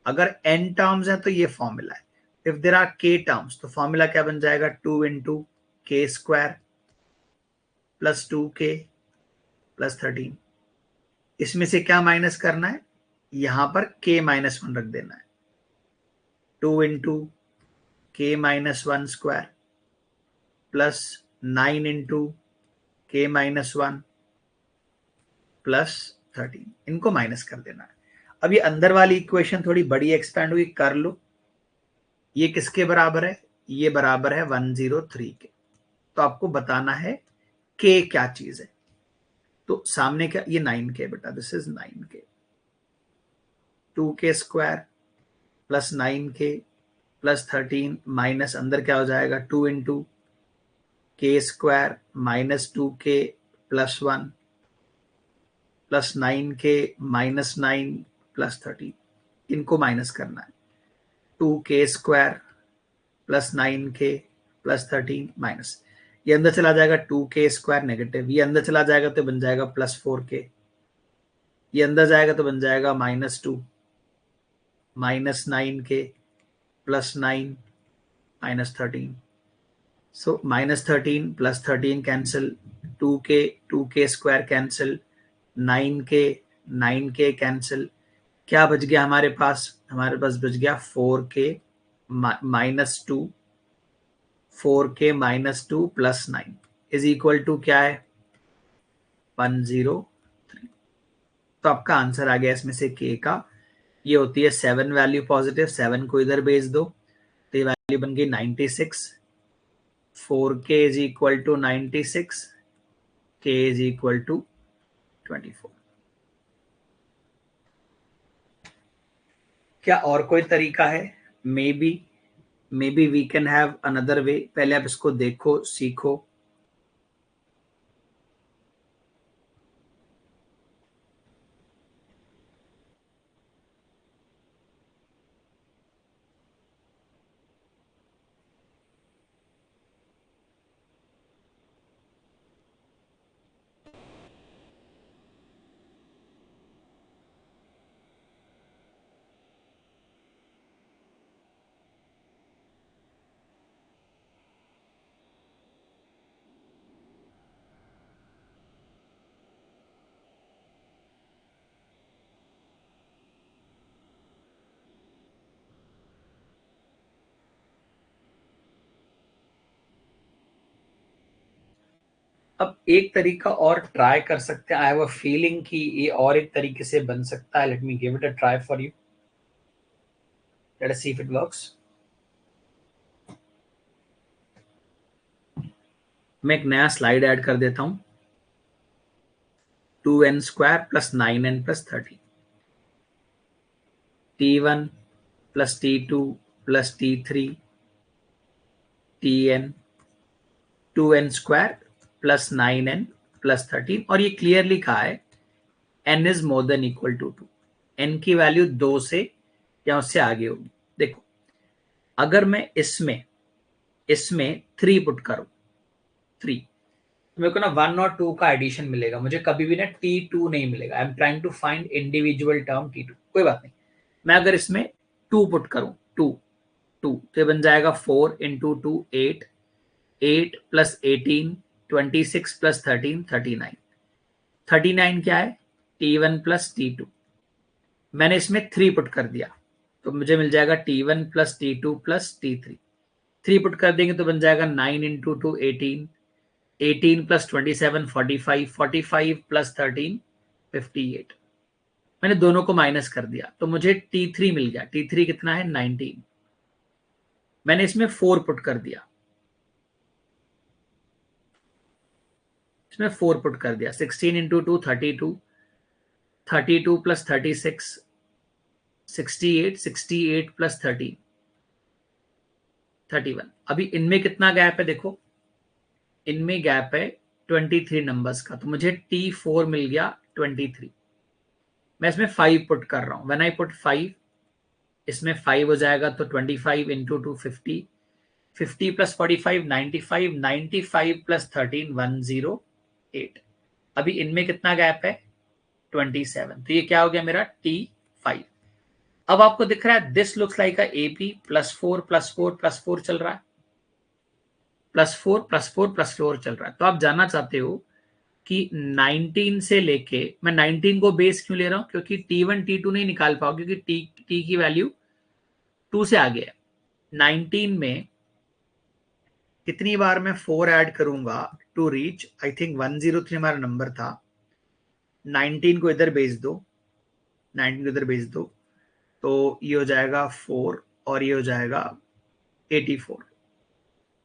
अगर n टर्म्स है तो ये फॉर्मूला है। If there are k terms तो फॉर्मूला क्या बन जाएगा, 2 इंटू के स्क्वायर प्लस 2k प्लस 13। इसमें से क्या माइनस करना है, यहां पर k माइनस 1 रख देना है, 2 इंटू के माइनस 1 स्क्वायर प्लस 9 इंटू के माइनस 1 प्लस 13, इनको माइनस कर देना है। अब ये अंदर वाली इक्वेशन थोड़ी बड़ी एक्सपैंड हुई, कर लो। ये किसके बराबर है, ये बराबर है 103 के। तो आपको बताना है के क्या चीज है। तो सामने क्या, ये 9k बेटा, this is 9k, 2k square plus 9k plus 13 minus अंदर क्या हो जाएगा, 2 इंटू के square minus 2k plus 1 plus 9k minus 9 plus 13, इनको माइनस करना है। 2k square plus 9k plus 13 minus, ये अंदर चला जाएगा, 2k स्क्वायर नेगेटिव, ये अंदर चला जाएगा तो बन जाएगा प्लस 4k, ये अंदर जाएगा तो बन जाएगा -2 minus 9k plus 9 minus 13। So minus 13 plus 13 cancel, 2k square cancel, 9k cancel, क्या बच गया हमारे पास, हमारे पास बच गया 4k minus 2, 4k minus 2 plus 9 is equal to क्या है, 103। तो आपका आंसर आ गया इसमें से के का, ये होती है 7 वैल्यू पॉजिटिव, 7 को इधर भेज दो तो ये वैल्यू बन गई 96। 4k is equal to 96, k is equal to 24। क्या और कोई तरीका है? Maybe we can have another way. पहले आप इसको देखो, सीखो। अब एक तरीका और ट्राई कर सकते हैं। आई हैव अ फीलिंग कि ये और एक तरीके से बन सकता है। Let me give it a try for you. Let us see if it works. मैं एक नया स्लाइड ऐड कर देता हूं। 2n square plus 9n plus 30, t1 plus t2 plus t3 tn, 2n square plus 9n plus 13। और ये clearly कहा है n is more than equal to 2। n की वैल्यू 2 से या उससे आगे होगी। देखो, अगर मैं इसमें इसमें 3 पुट करूं, 3, तो मेरे को ना 1 और 2 का एडिशन मिलेगा। मुझे कभी भी ना t2 नहीं मिलेगा। I am trying to find individual term t2। कोई बात नहीं, मैं अगर इसमें 2 पुट करूं, 2 2 तो ये बन जाएगा 4 इंटू 2 8, 8 प्लस 18 26 प्लस 13 39। 39 क्या है? t1 plus t2। मैंने इसमें 3 पुट कर दिया तो मुझे मिल जाएगा t1 plus t2 plus t3। 3 put कर देंगे तो बन जाएगा 9 इंटू 2 18, 18 प्लस 27 45, 45 प्लस 13 58। मैंने दोनों को माइनस कर दिया तो मुझे t3 मिल गया। t3 कितना है? 19। मैंने इसमें 4 पुट कर दिया, इसमें 4 पुट कर दिया। 16 इंटू 2 32, 32 प्लस 36 68, 68 प्लस 30 31। अभी इनमें कितना गैप है? देखो, इनमें गैप है 23 नंबर्स का, तो मुझे t4 मिल गया 23। मैं इसमें 5 पुट कर रहा हूं। व्हेन आई पुट 5, इसमें 5 हो जाएगा तो 25 इंटू 2 50, 50 प्लस 45 95, 95 प्लस 13 108। अभी इनमें कितना गैप है? 27। तो ये क्या हो गया मेरा? t5। अब आपको दिख रहा है this looks like a AP. +4 +4 +4 चल रहा है, +4 +4 +4 चल रहा है। तो आप जानना चाहते हो कि 19 से लेके, मैं 19 को बेस क्यों ले रहा हूं? क्योंकि t1 t2 नहीं निकाल पाओ, क्योंकि t की वैल्यू 2 से आगे है। 19 में कितनी बार मैं 4 ऐड करूंगा टू रीच, आई थिंक 103 हमारा नंबर था। 19 को इधर भेज दो, 19 को इधर भेज दो तो ये हो जाएगा 4 और ये हो जाएगा 84।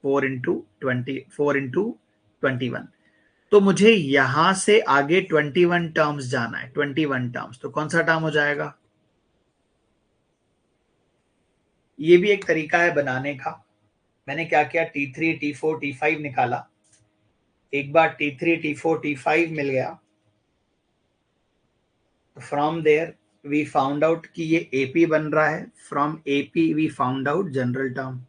4 इंटू 20, 4 इंटू 21। तो मुझे यहां से आगे 21 टर्म्स जाना है। 21 टर्म्स, तो कौन सा टर्म हो जाएगा? ये भी एक तरीका है बनाने का। मैंने क्या किया, t3 t4 t5 निकाला। एक बार t3 t4 t5 मिल गया तो from there we found out कि ये एपी बन रहा है। From AP we found out general term.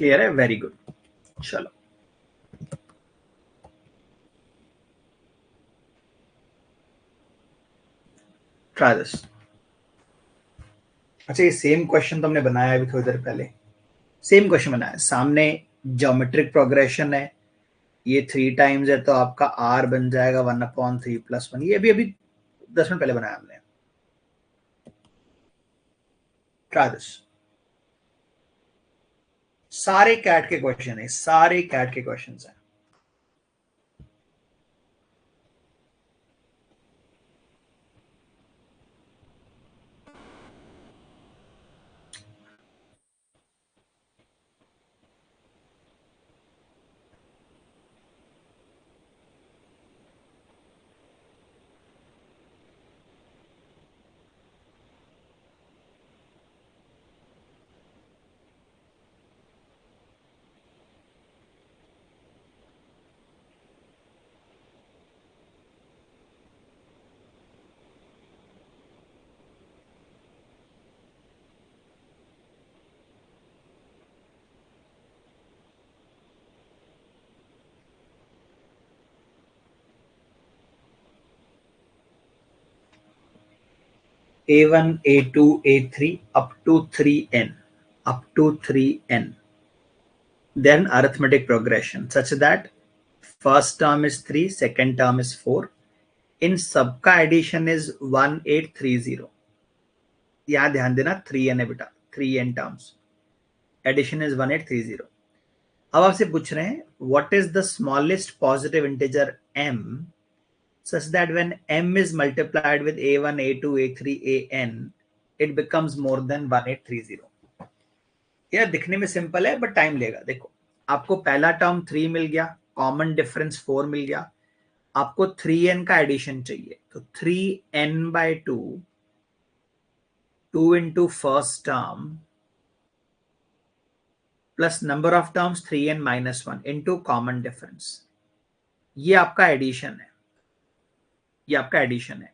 Clear है? Very good. चलो, ट्राई दिस. अच्छा, ये सेम क्वेश्चन तुमने बनाया अभी थोड़ी देर पहले. सेम क्वेश्चन बनाया, सामने ज्योमेट्रिक प्रोग्रेशन है, ये 3 टाइम्स है, तो आपका आर बन जाएगा 1/3 + 1. ये अभी अभी 10 मिनट पहले बनाया हमने. Try this. सारे कैट के क्वेश्चन है, सारे कैट के क्वेश्चन है. A1, A2, A3 up to 3n, up to 3n. Then arithmetic progression such that first term is 3, second term is 4. इन सबका एडिशन इज 1830. यहां ध्यान देना 3n है बेटा, 3n टर्म्स. Addition is 1830. अब आपसे पूछ रहे हैं what is the smallest positive integer m such that when m is multiplied with a1, a2, a3, an, it becomes more than 1830. यह दिखने में सिंपल है बट टाइम लेगा. देखो, आपको पहला टर्म 3 मिल गया, कॉमन डिफरेंस 4 मिल गया, आपको 3n का एडिशन चाहिए, तो 3n/2, 2 into first term plus number of terms 3n - 1 into common difference. ये आपका एडिशन है, ये आपका एडिशन है.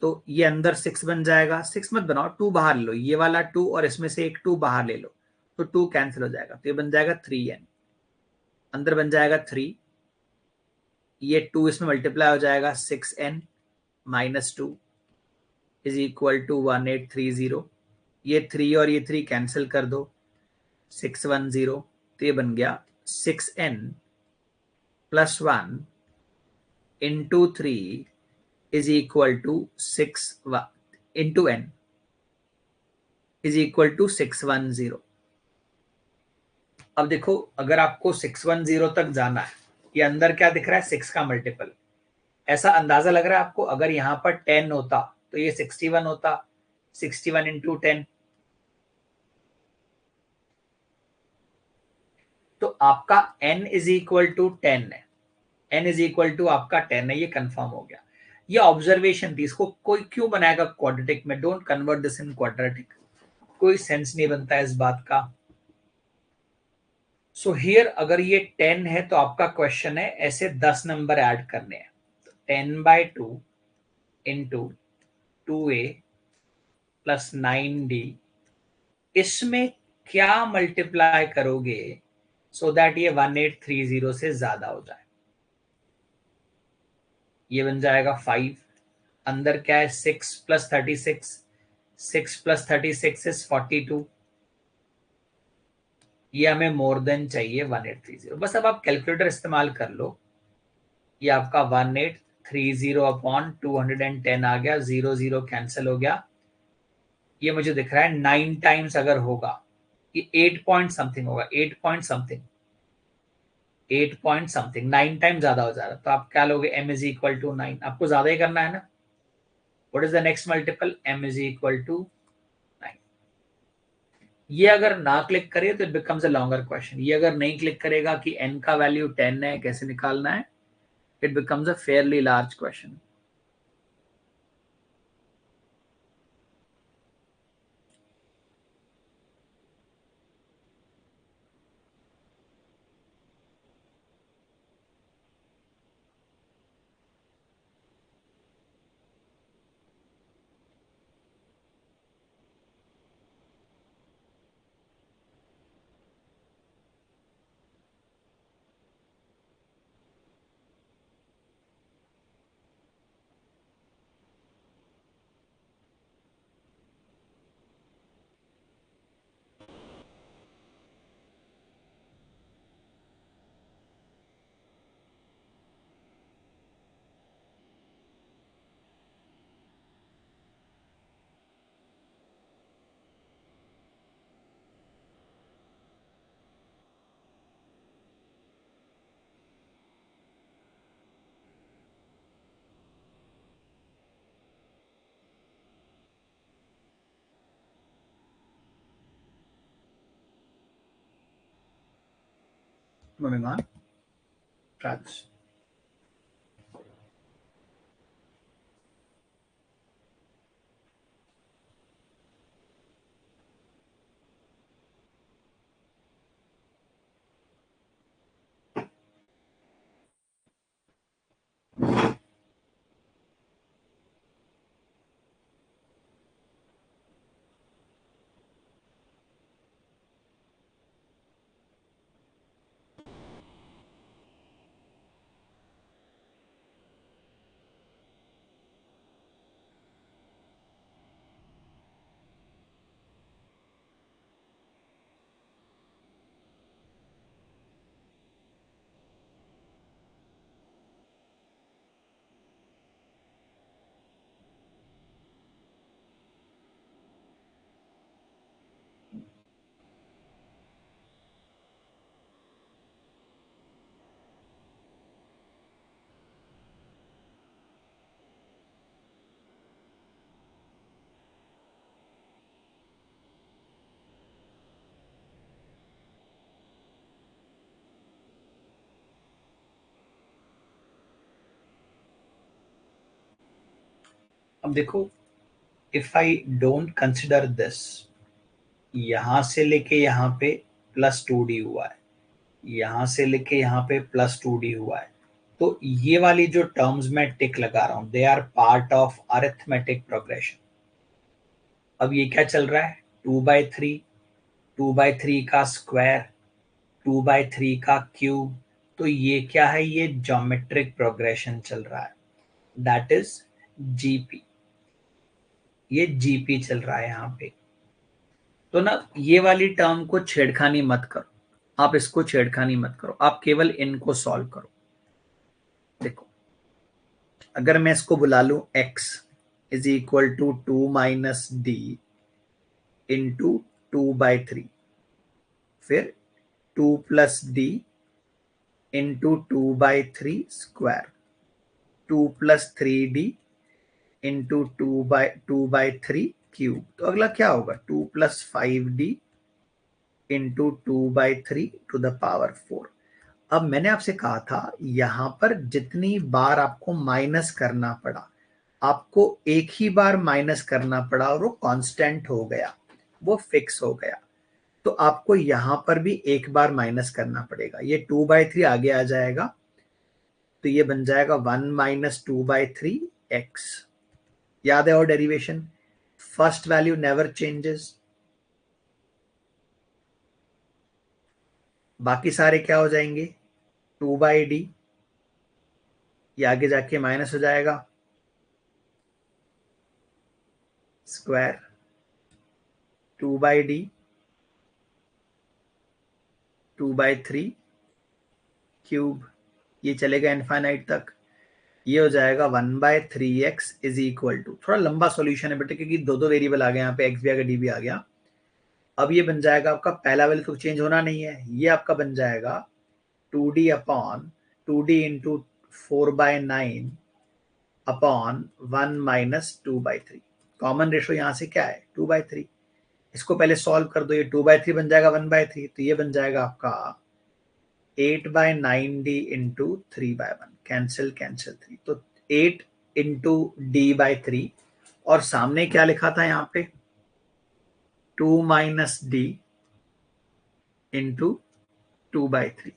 तो ये अंदर 6 बन जाएगा. 6 मत बनाओ, 2 बाहर ले लो, ये वाला 2 और इसमें से एक 2 बाहर ले लो, तो 2 कैंसिल हो जाएगा, तो ये बन जाएगा 3n. अंदर बन जाएगा 3, ये 2 इसमें मल्टीप्लाई हो जाएगा, 6n - 2 इज इक्वल टू 1830. ये 3 और ये 3 कैंसिल कर दो, 610, तो ये बन गया 6n + 1 into 3 is equal to 6 into n is equal to 610. अब देखो, अगर आपको 610 तक जाना है, ये अंदर क्या दिख रहा है, 6 का मल्टीपल. ऐसा अंदाजा लग रहा है आपको, अगर यहां पर 10 होता तो ये 61 होता, 61 इंटू 10. तो आपका n इज इक्वल टू 10 है, n इज इक्वल टू आपका 10 है, ये कंफर्म हो गया. ये ऑब्जर्वेशन थी, इसको कोई क्यों बनाएगा क्वाड्रेटिक में? Don't convert this in quadratic, कोई सेंस नहीं बनता है इस बात का. सो हियर अगर ये 10 है तो आपका क्वेश्चन है ऐसे 10 नंबर ऐड करने हैं. 10/2 इंटू 2a प्लस 9d, इसमें क्या मल्टीप्लाई करोगे सो दैट ये 1830 से ज्यादा हो जाए? ये बन जाएगा 5. अंदर क्या है, 6 + 36, 6 + 36 इज 42. ये हमें मोर देन चाहिए 1830. बस अब आप कैलकुलेटर इस्तेमाल कर लो. ये आपका 1830/210 आ गया, 0 0 कैंसिल हो गया. ये मुझे दिख रहा है 9 टाइम्स अगर होगा, ये 8 पॉइंट समथिंग होगा, 8 point something, 8 point something. 9 time ज्यादा हो जा रहा है, तो आप क्या लोगे, m इज इक्वल टू 9. आपको ज्यादा ही करना है ना. What is the next multiple, m is equal to 9. ये अगर ना क्लिक करे तो it becomes a longer question. ये अगर नहीं क्लिक करेगा कि n का वैल्यू 10 है, कैसे निकालना है, it becomes a fairly large question. Moving on. Tracks. अब देखो, if I don't consider this, यहां से लेके यहां पे प्लस 2d हुआ है, यहां से लेके यहां पे प्लस 2d हुआ है, तो ये वाली जो टर्म्स मैं टिक लगा रहा हूं, they are part of arithmetic progression. अब ये क्या चल रहा है, 2/3, 2/3 का स्क्वायर, 2/3 का क्यूब, तो ये क्या है, ये ज्योमेट्रिक प्रोग्रेशन चल रहा है, दैट इज जीपी। ये जीपी चल रहा है यहाँ पे। तो ना ये वाली टर्म को छेड़खानी मत करो, आप इसको छेड़खानी मत करो, आप केवल इनको सॉल्व करो। देखो, अगर मैं इसको बुला लूं x is equal to 2 - d into 2/3, फिर 2 + d into 2/3 square, 2 + 3d into 2/3 cube, तो अगला क्या होगा, 2 + 5d into 2/3 to the power 4। अब मैंने आपसे कहा था यहां पर जितनी बार आपको माइनस करना पड़ा, आपको एक ही बार माइनस करना पड़ा और वो कांस्टेंट हो गया, वो फिक्स हो गया। तो आपको यहां पर भी एक बार माइनस करना पड़ेगा, ये 2/3 आगे आ जाएगा, तो ये बन जाएगा 1 - 2/3 x। याद है और derivation, first value never changes, बाकी सारे क्या हो जाएंगे, 2/d, ये आगे जाके माइनस हो जाएगा, स्क्वायर 2/d 2/3 क्यूब, ये चलेगा इनफाइनाइट तक, ये हो जाएगा 1/3x इज इक्वल टू, थोड़ा लंबा सॉल्यूशन है बेटे क्योंकि दो दो वेरिएबल आ गए यहाँ पे, x भी आ गया डी भी आ गया। अब ये बन जाएगा आपका, पहला वैल्यू तो चेंज होना नहीं है, ये आपका बन जाएगा 2d upon 2d into 4/9 upon 1 - 2/3। Common ratio यहाँ से क्या है, 2/3, इसको पहले सॉल्व कर दो, ये 2/3 बन जाएगा 1/3, तो ये बन जाएगा आपका 8/9d इंटू 3/1, कैंसिल कैंसिल 3, तो 8 इंटू d/3, और सामने क्या लिखा था यहाँ पे, 2 - d इंटू 2/3।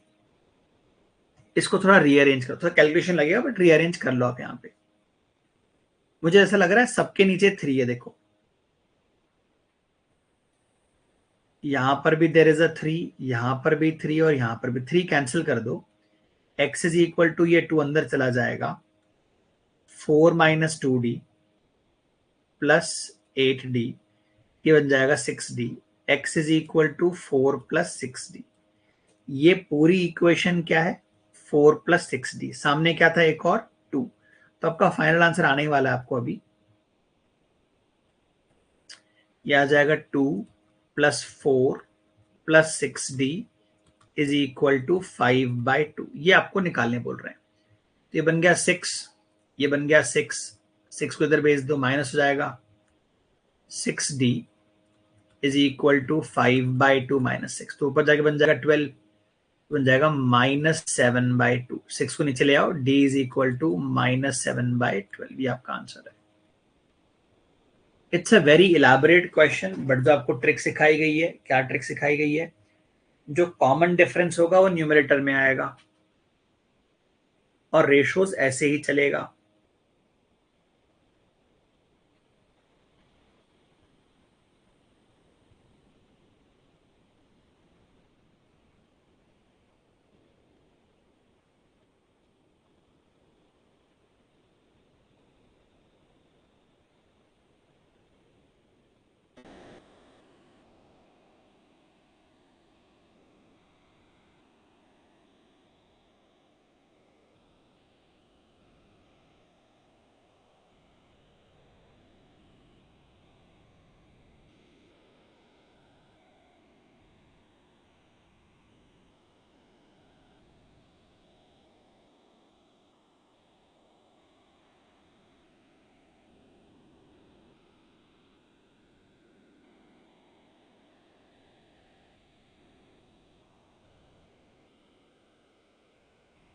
इसको थोड़ा रीअरेंज करो, थोड़ा कैलकुलेशन लगेगा बट रीअरेंज कर लो आप यहाँ पे। मुझे ऐसा लग रहा है सबके नीचे 3 है, देखो यहां पर भी देर इज अ 3, यहां पर भी 3 और यहां पर भी 3, कैंसिल कर दो, x इज इक्वल टू, ये 2 अंदर चला जाएगा, 4 - 2d प्लस 8d, ये बन जाएगा 6d, x is equal to 4 + 6d। ये पूरी इक्वेशन क्या है, 4 + 6d, सामने क्या था एक और 2, तो आपका फाइनल आंसर आने वाला है आपको अभी, ये आ जाएगा 2 + 4 + 6d इज इक्वल टू 5/2, ये आपको निकालने बोल रहे हैं। तो ये बन गया 6, ये बन गया 6, 6 को इधर भेज दो, माइनस हो जाएगा, 6d इज इक्वल टू 5/2 - 6, तो ऊपर जाके बन जाएगा 12, बन जाएगा -7/2। 6 को नीचे ले आओ, d इज इक्वल टू -7/12। ये आपका आंसर है। It's a very elaborate question, but जो आपको ट्रिक सिखाई गई है, क्या ट्रिक सिखाई गई है, जो कॉमन डिफरेंस होगा वो न्यूमरेटर में आएगा और रेशोज ऐसे ही चलेगा।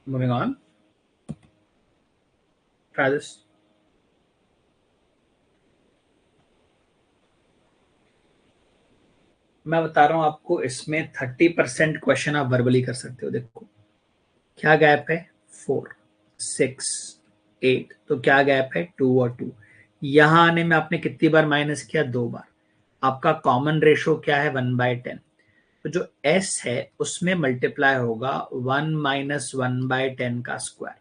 Moving on, try this. मैं बता रहा हूं आपको, इसमें 30% क्वेश्चन आप वर्बली कर सकते हो। देखो क्या गैप है, 4, 6, 8, तो क्या गैप है, 2 और 2। यहां आने में आपने कितनी बार माइनस किया, 2 बार। आपका कॉमन रेशो क्या है, 1/10। तो जो s है उसमें मल्टीप्लाई होगा 1 माइनस 1/10 का स्क्वायर।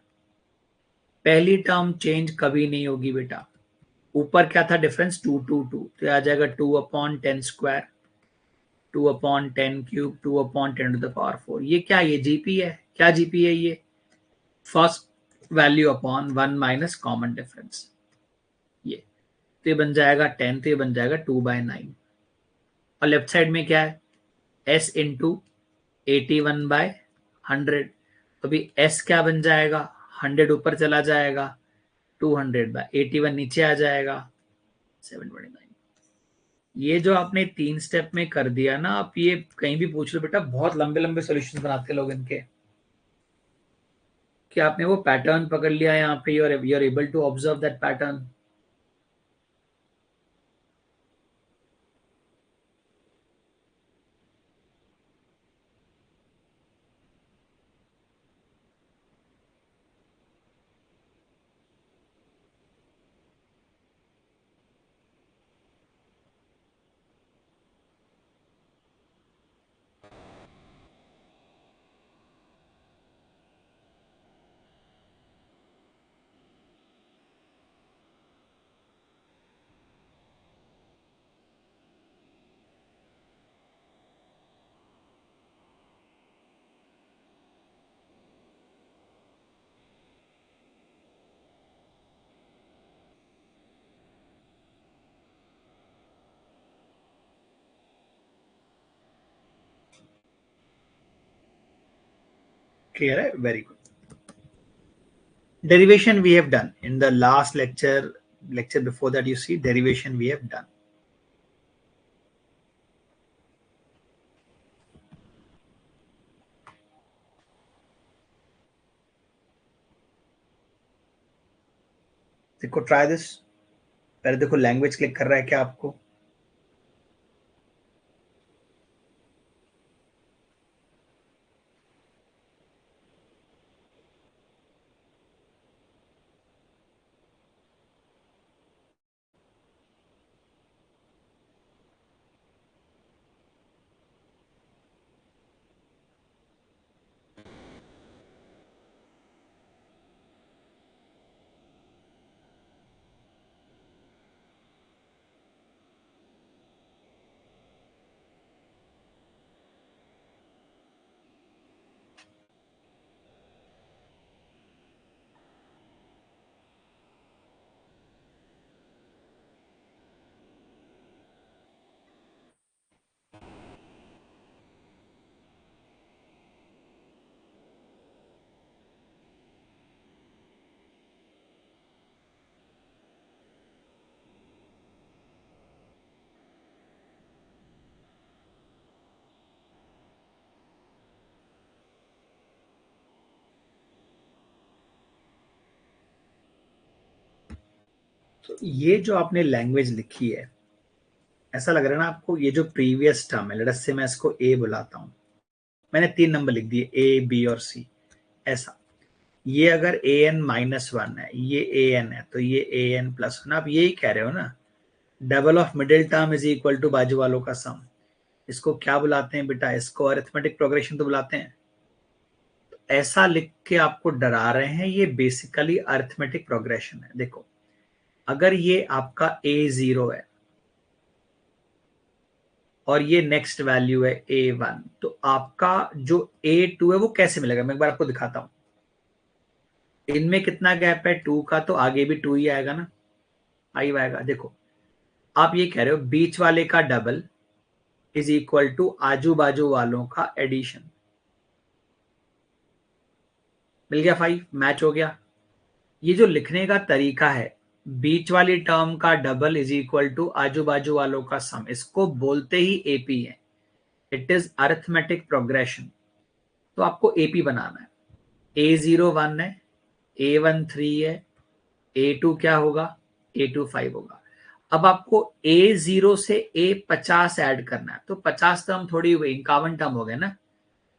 पहली टर्म चेंज कभी नहीं होगी बेटा। ऊपर क्या था डिफरेंस, 2 2 2, तो आ जाएगा 2/10 square, 2/10 cube, 2/10 to the power 4। ये क्या, ये जीपी है। क्या जीपी है ये, first value upon 1 minus common difference. ये तो ये बन जाएगा 10, तो ये बन जाएगा 2/9। और लेफ्ट साइड में क्या है, s इंटू 81/100। तो अभी s क्या बन जाएगा, 100 ऊपर चला जाएगा, 200/81 नीचे आ जाएगा, 729। ये जो आपने 3 स्टेप में कर दिया ना, आप ये कहीं भी पूछ लो बेटा, बहुत लंबे लंबे सॉल्यूशंस बनाते लोग इनके। कि आपने वो पैटर्न पकड़ लिया यहाँ पे, you are able to observe that pattern. Clear है, very good. Derivation we have done in the last lecture before that, you see derivation we have done. देखो ट्राई दिस। पहले देखो लैंग्वेज क्लिक कर रहा है क्या आपको, तो ये जो आपने लैंग्वेज लिखी है, ऐसा लग रहा है ना आपको, ये जो प्रीवियस टर्म है, लेट्स से मैं इसको ए बुलाता हूँ, मैंने 3 नंबर लिख दिए ए बी और सी, ऐसा। ये अगर ए एन माइनस वन है, ये ए एन है, तो ये ए एन प्लस वन, आप यही कह रहे हो ना, double of middle term is equal to बाजू वालों का सम। इसको क्या बुलाते हैं बेटा? इसको अरिथमेटिक प्रोग्रेशन तो बुलाते हैं। तो ऐसा लिख के आपको डरा रहे हैं, ये बेसिकली अरिथमेटिक प्रोग्रेशन है। देखो, अगर ये आपका ए जीरो है और ये नेक्स्ट वैल्यू है ए वन, तो आपका जो ए टू है वो कैसे मिलेगा? मैं एक बार आपको दिखाता हूं। इनमें कितना गैप है? टू का, तो आगे भी टू ही आएगा ना, फाइव आएगा। देखो, आप ये कह रहे हो बीच वाले का डबल इज इक्वल टू आजू बाजू वालों का एडिशन। मिल गया, फाइव मैच हो गया। ये जो लिखने का तरीका है, बीच वाली टर्म का डबल इज इक्वल टू आजू बाजू वालों का सम, इसको बोलते ही एपी है। It is arithmetic progression. तो आपको एपी बनाना है। ए जीरो वन है, ए वन थ्री है, ए टू क्या होगा? ए टू फाइव होगा। अब आपको ए जीरो से ए 50 ऐड करना है, तो 50 टर्म थोड़ी हुए, 51 टर्म हो गए ना।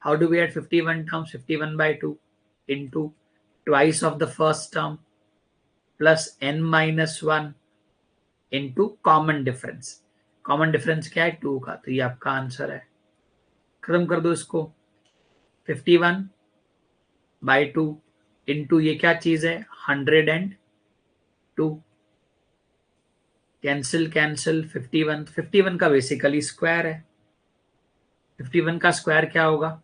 How do we add 51 terms? 51 by 2 into twice of the first term plus n minus 1 into common difference. Common difference क्या है? 2 का, तो ये आपका आंसर है। खत्म कर दो इसको। 51 by 2 इंटू ये क्या चीज है? 102। कैंसिल कैंसिल, 51, 51 का बेसिकली स्क्वायर है। 51 का स्क्वायर क्या होगा?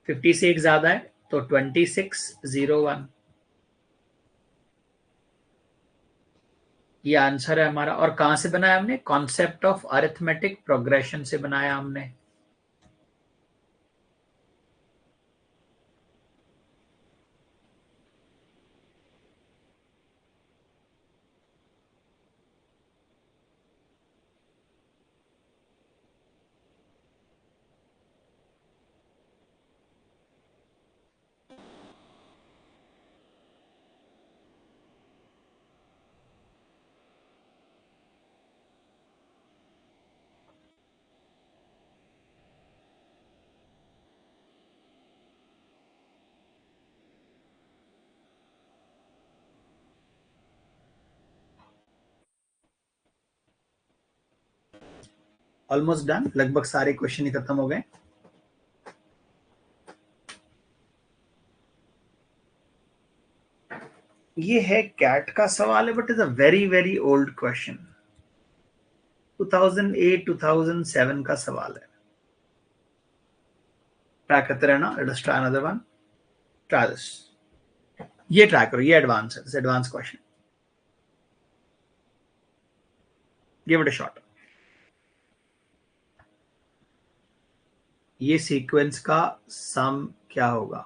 50 से एक ज्यादा है तो 2601। ये आंसर है हमारा। और कहां से बनाया हमने? कॉन्सेप्ट ऑफ अरिथमेटिक प्रोग्रेशन से बनाया हमने। ऑलमोस्ट डन, लगभग सारे क्वेश्चन ही खत्म हो गए। ये है कैट का सवाल है, but is a very very old question. 2008 2007 का सवाल है। ट्राई करते रहना। Let's try another one. Try this. ये ट्राई करो, ये एडवांस है, advance question. Give it a shot. ये सीक्वेंस का सम क्या होगा?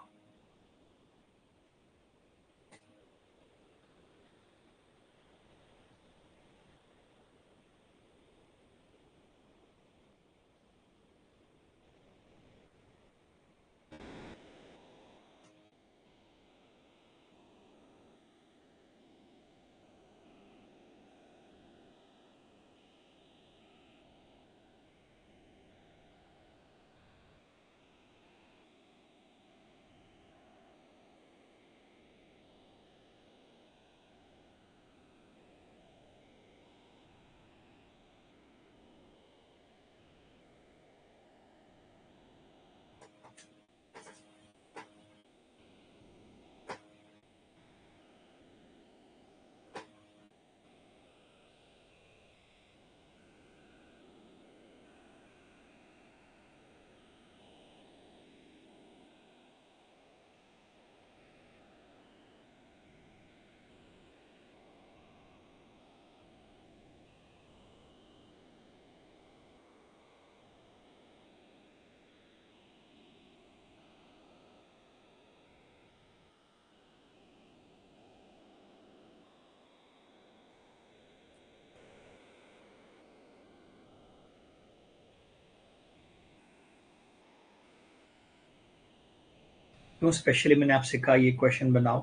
क्यों स्पेशली मैंने आपसे कहा ये क्वेश्चन बनाओ?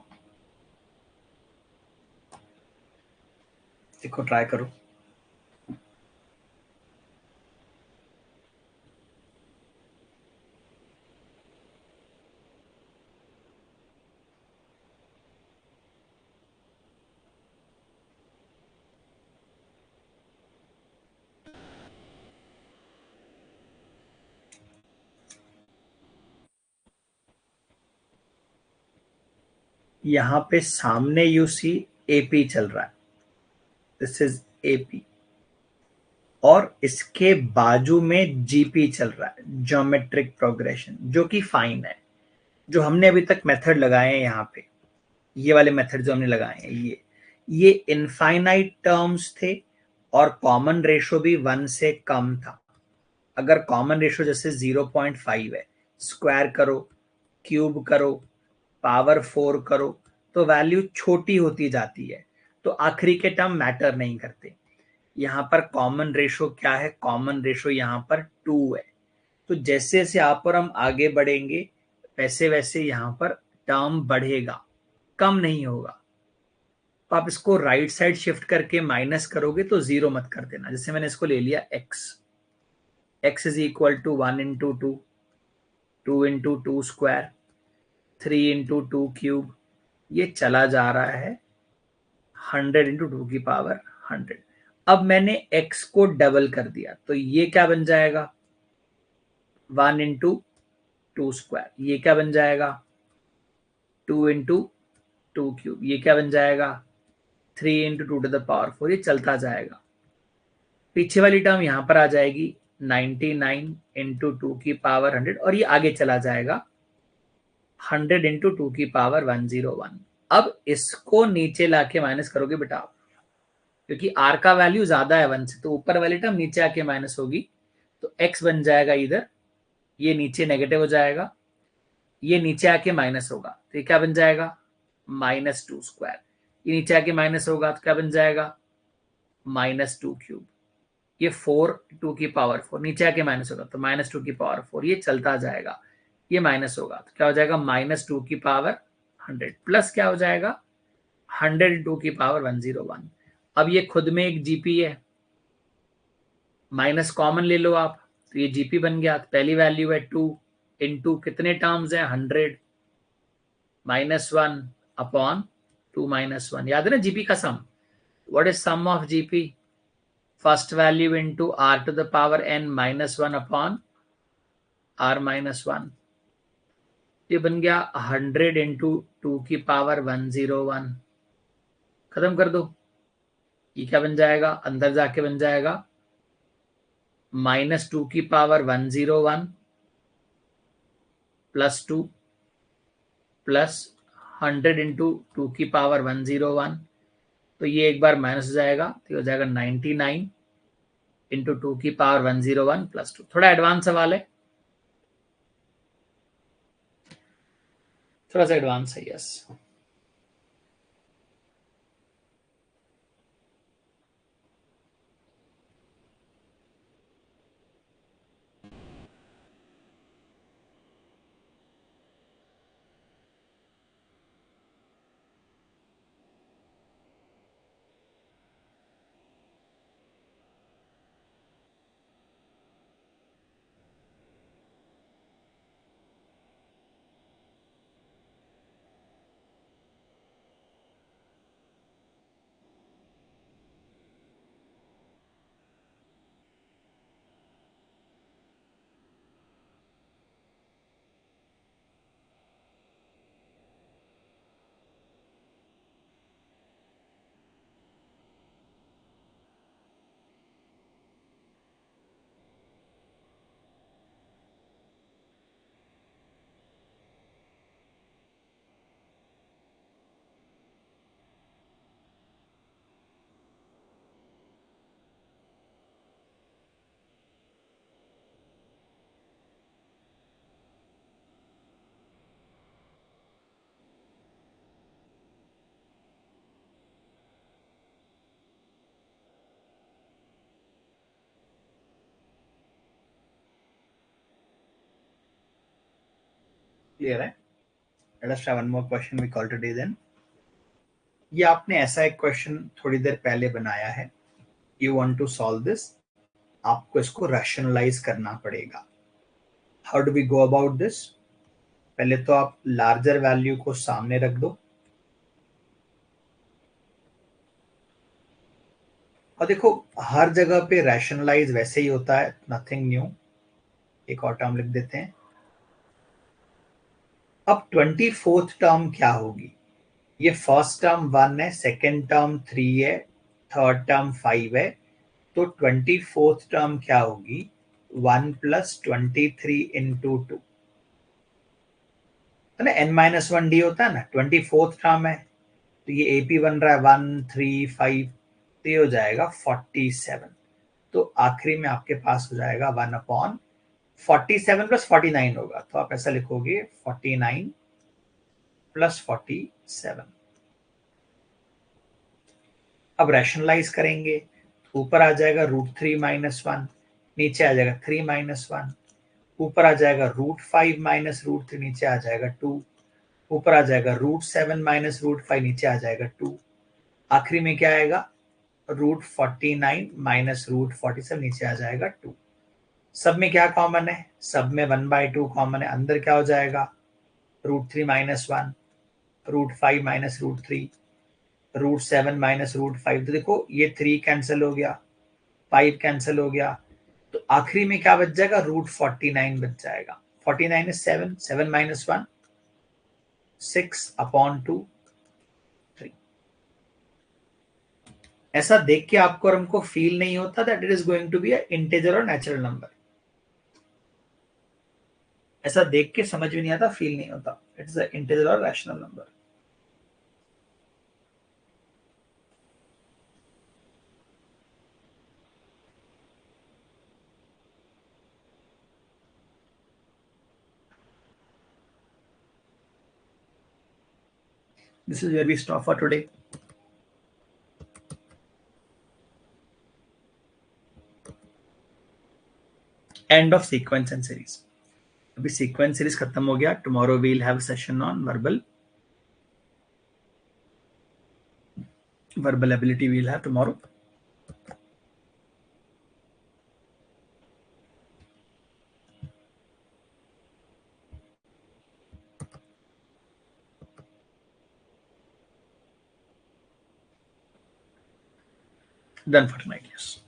देखो ट्राई करो। यहाँ पे सामने यू सी एपी चल रहा है, दिस इज एपी, और इसके बाजू में जीपी चल रहा है, ज्योमेट्रिक प्रोग्रेशन, जो कि फाइन है। जो हमने अभी तक मेथड लगाए हैं यहाँ पे, ये वाले मेथड जो हमने लगाए हैं, ये इनफाइनाइट टर्म्स थे और कॉमन रेशो भी 1 से कम था। अगर कॉमन रेशो जैसे 0.5 है, स्क्वायर करो, क्यूब करो, पावर 4 करो, तो वैल्यू छोटी होती जाती है, तो आखिरी के टर्म मैटर नहीं करते। यहाँ पर कॉमन रेशो क्या है? कॉमन रेशो यहाँ पर 2 है। तो जैसे जैसे आप और हम आगे बढ़ेंगे वैसे वैसे यहाँ पर टर्म बढ़ेगा, कम नहीं होगा। तो आप इसको राइट साइड शिफ्ट करके माइनस करोगे तो जीरो मत कर देना। जैसे मैंने इसको ले लिया x is equal to 1 into 2, 2 into 2 square, 3 into 2 cube, ये चला जा रहा है 100 इंटू 2 की पावर 100। अब मैंने x को डबल कर दिया, तो ये क्या बन जाएगा? 1 इंटू 2 स्क्वायर, ये क्या बन जाएगा? 2 इंटू 2 क्यूब, ये क्या बन जाएगा? 3 इंटू 2 टू द पावर 4। ये चलता जाएगा। पीछे वाली टर्म यहां पर आ जाएगी 99 इंटू 2 की पावर 100, और ये आगे चला जाएगा 100 इंटू 2 की पावर 101। अब इसको नीचे लाके माइनस करोगे बेटा आप, क्योंकि आर का वैल्यू ज्यादा है 1 से, तो ऊपर वाली टर्म नीचे आके माइनस होगी, तो एक्स बन जाएगा इधर, ये नीचे नेगेटिव हो जाएगा, ये नीचे आके माइनस होगा, तो ये क्या बन जाएगा? -2 स्क्वायर। ये नीचे आके माइनस होगा तो क्या बन जाएगा? -2 क्यूब। ये 4 2 की पावर 4, नीचे आके माइनस होगा तो -2 की पावर 4, ये चलता जाएगा, ये माइनस होगा तो क्या हो जाएगा? -2 की पावर 100 प्लस क्या हो जाएगा? 100 2 की पावर 101। अब ये खुद में एक जीपी है, माइनस कॉमन ले लो आप, तो ये जीपी बन गया। तो पहली वैल्यू है 2 इंटू कितने टर्म्स है? 100 -1 अपॉन 2 -1। याद है ना जीपी का sum? What is sum of GP? First value into r to the power n -1 upon r -1। ये बन गया 100 इंटू 2 की पावर 101। खत्म कर दो, ये क्या बन जाएगा? अंदर जाके बन जाएगा -2 की पावर 101 +2 प्लस 100 इंटू 2 की पावर 101। तो ये एक बार माइनस हो जाएगा, तो हो जाएगा 99 इंटू 2 की पावर 101 +2। थोड़ा एडवांस सवाल है, थोड़ा सा एडवांस है। यस, क्लियर है? Let us try one more question we call today then. ये आपने ऐसा एक क्वेश्चन थोड़ी देर पहले बनाया है, you want to solve this, आपको इसको रैशनलाइज करना पड़ेगा। How do we go about this? पहले तो आप लार्जर वैल्यू को सामने रख दो और देखो हर जगह पे रैशनलाइज वैसे ही होता है, नथिंग न्यू। एक और टर्म लिख देते हैं। अब 24th टर्म क्या होगी? ये फर्स्ट टर्म 1 है, सेकेंड टर्म 3 है, थर्ड टर्म 5 है, तो 24th टर्म क्या होगी? 1 + 23 इंटू 2, है ना? n-1d होता है ना, 24th टर्म है, तो ये AP बन रहा है 1 3 5, तो ये हो जाएगा 47। तो आखिरी में आपके पास हो जाएगा 1/47 + 49 होगा, तो आप ऐसा लिखोगे 49 + 47। अब रैशनलाइज करेंगे तो ऊपर आ जाएगा √3 - 1, नीचे आ जाएगा 3 - 1, ऊपर आ जाएगा √5 - √3, नीचे आ जाएगा 2, ऊपर आ जाएगा √7 - √5, नीचे आ जाएगा 2, आखिरी में क्या आएगा? √49 - √47, नीचे आ जाएगा 2। सब में क्या कॉमन है? सब में 1/2 कॉमन है, अंदर क्या हो जाएगा? √3 - 1, √5 - √3, √7 - √5, तो देखो ये 3 कैंसिल हो गया, 5 कैंसिल हो गया, तो आखिरी में क्या बच जाएगा? √49 बच जाएगा। 49 is 7, 7 - 1, 6/2, 3। ऐसा देख के आपको और हमको फील नहीं होता that it is going to be a integer और नेचुरल नंबर। ऐसा देख के समझ में नहीं आता, फील नहीं होता, इट इज अ इंटीजर और rational number. This is where we stop for today. End of sequence and series. अभी सीक्वेंस सीरीज खत्म हो गया। Tomorrow we will have session on verbal ability we will have tomorrow. Done for tonight, yes.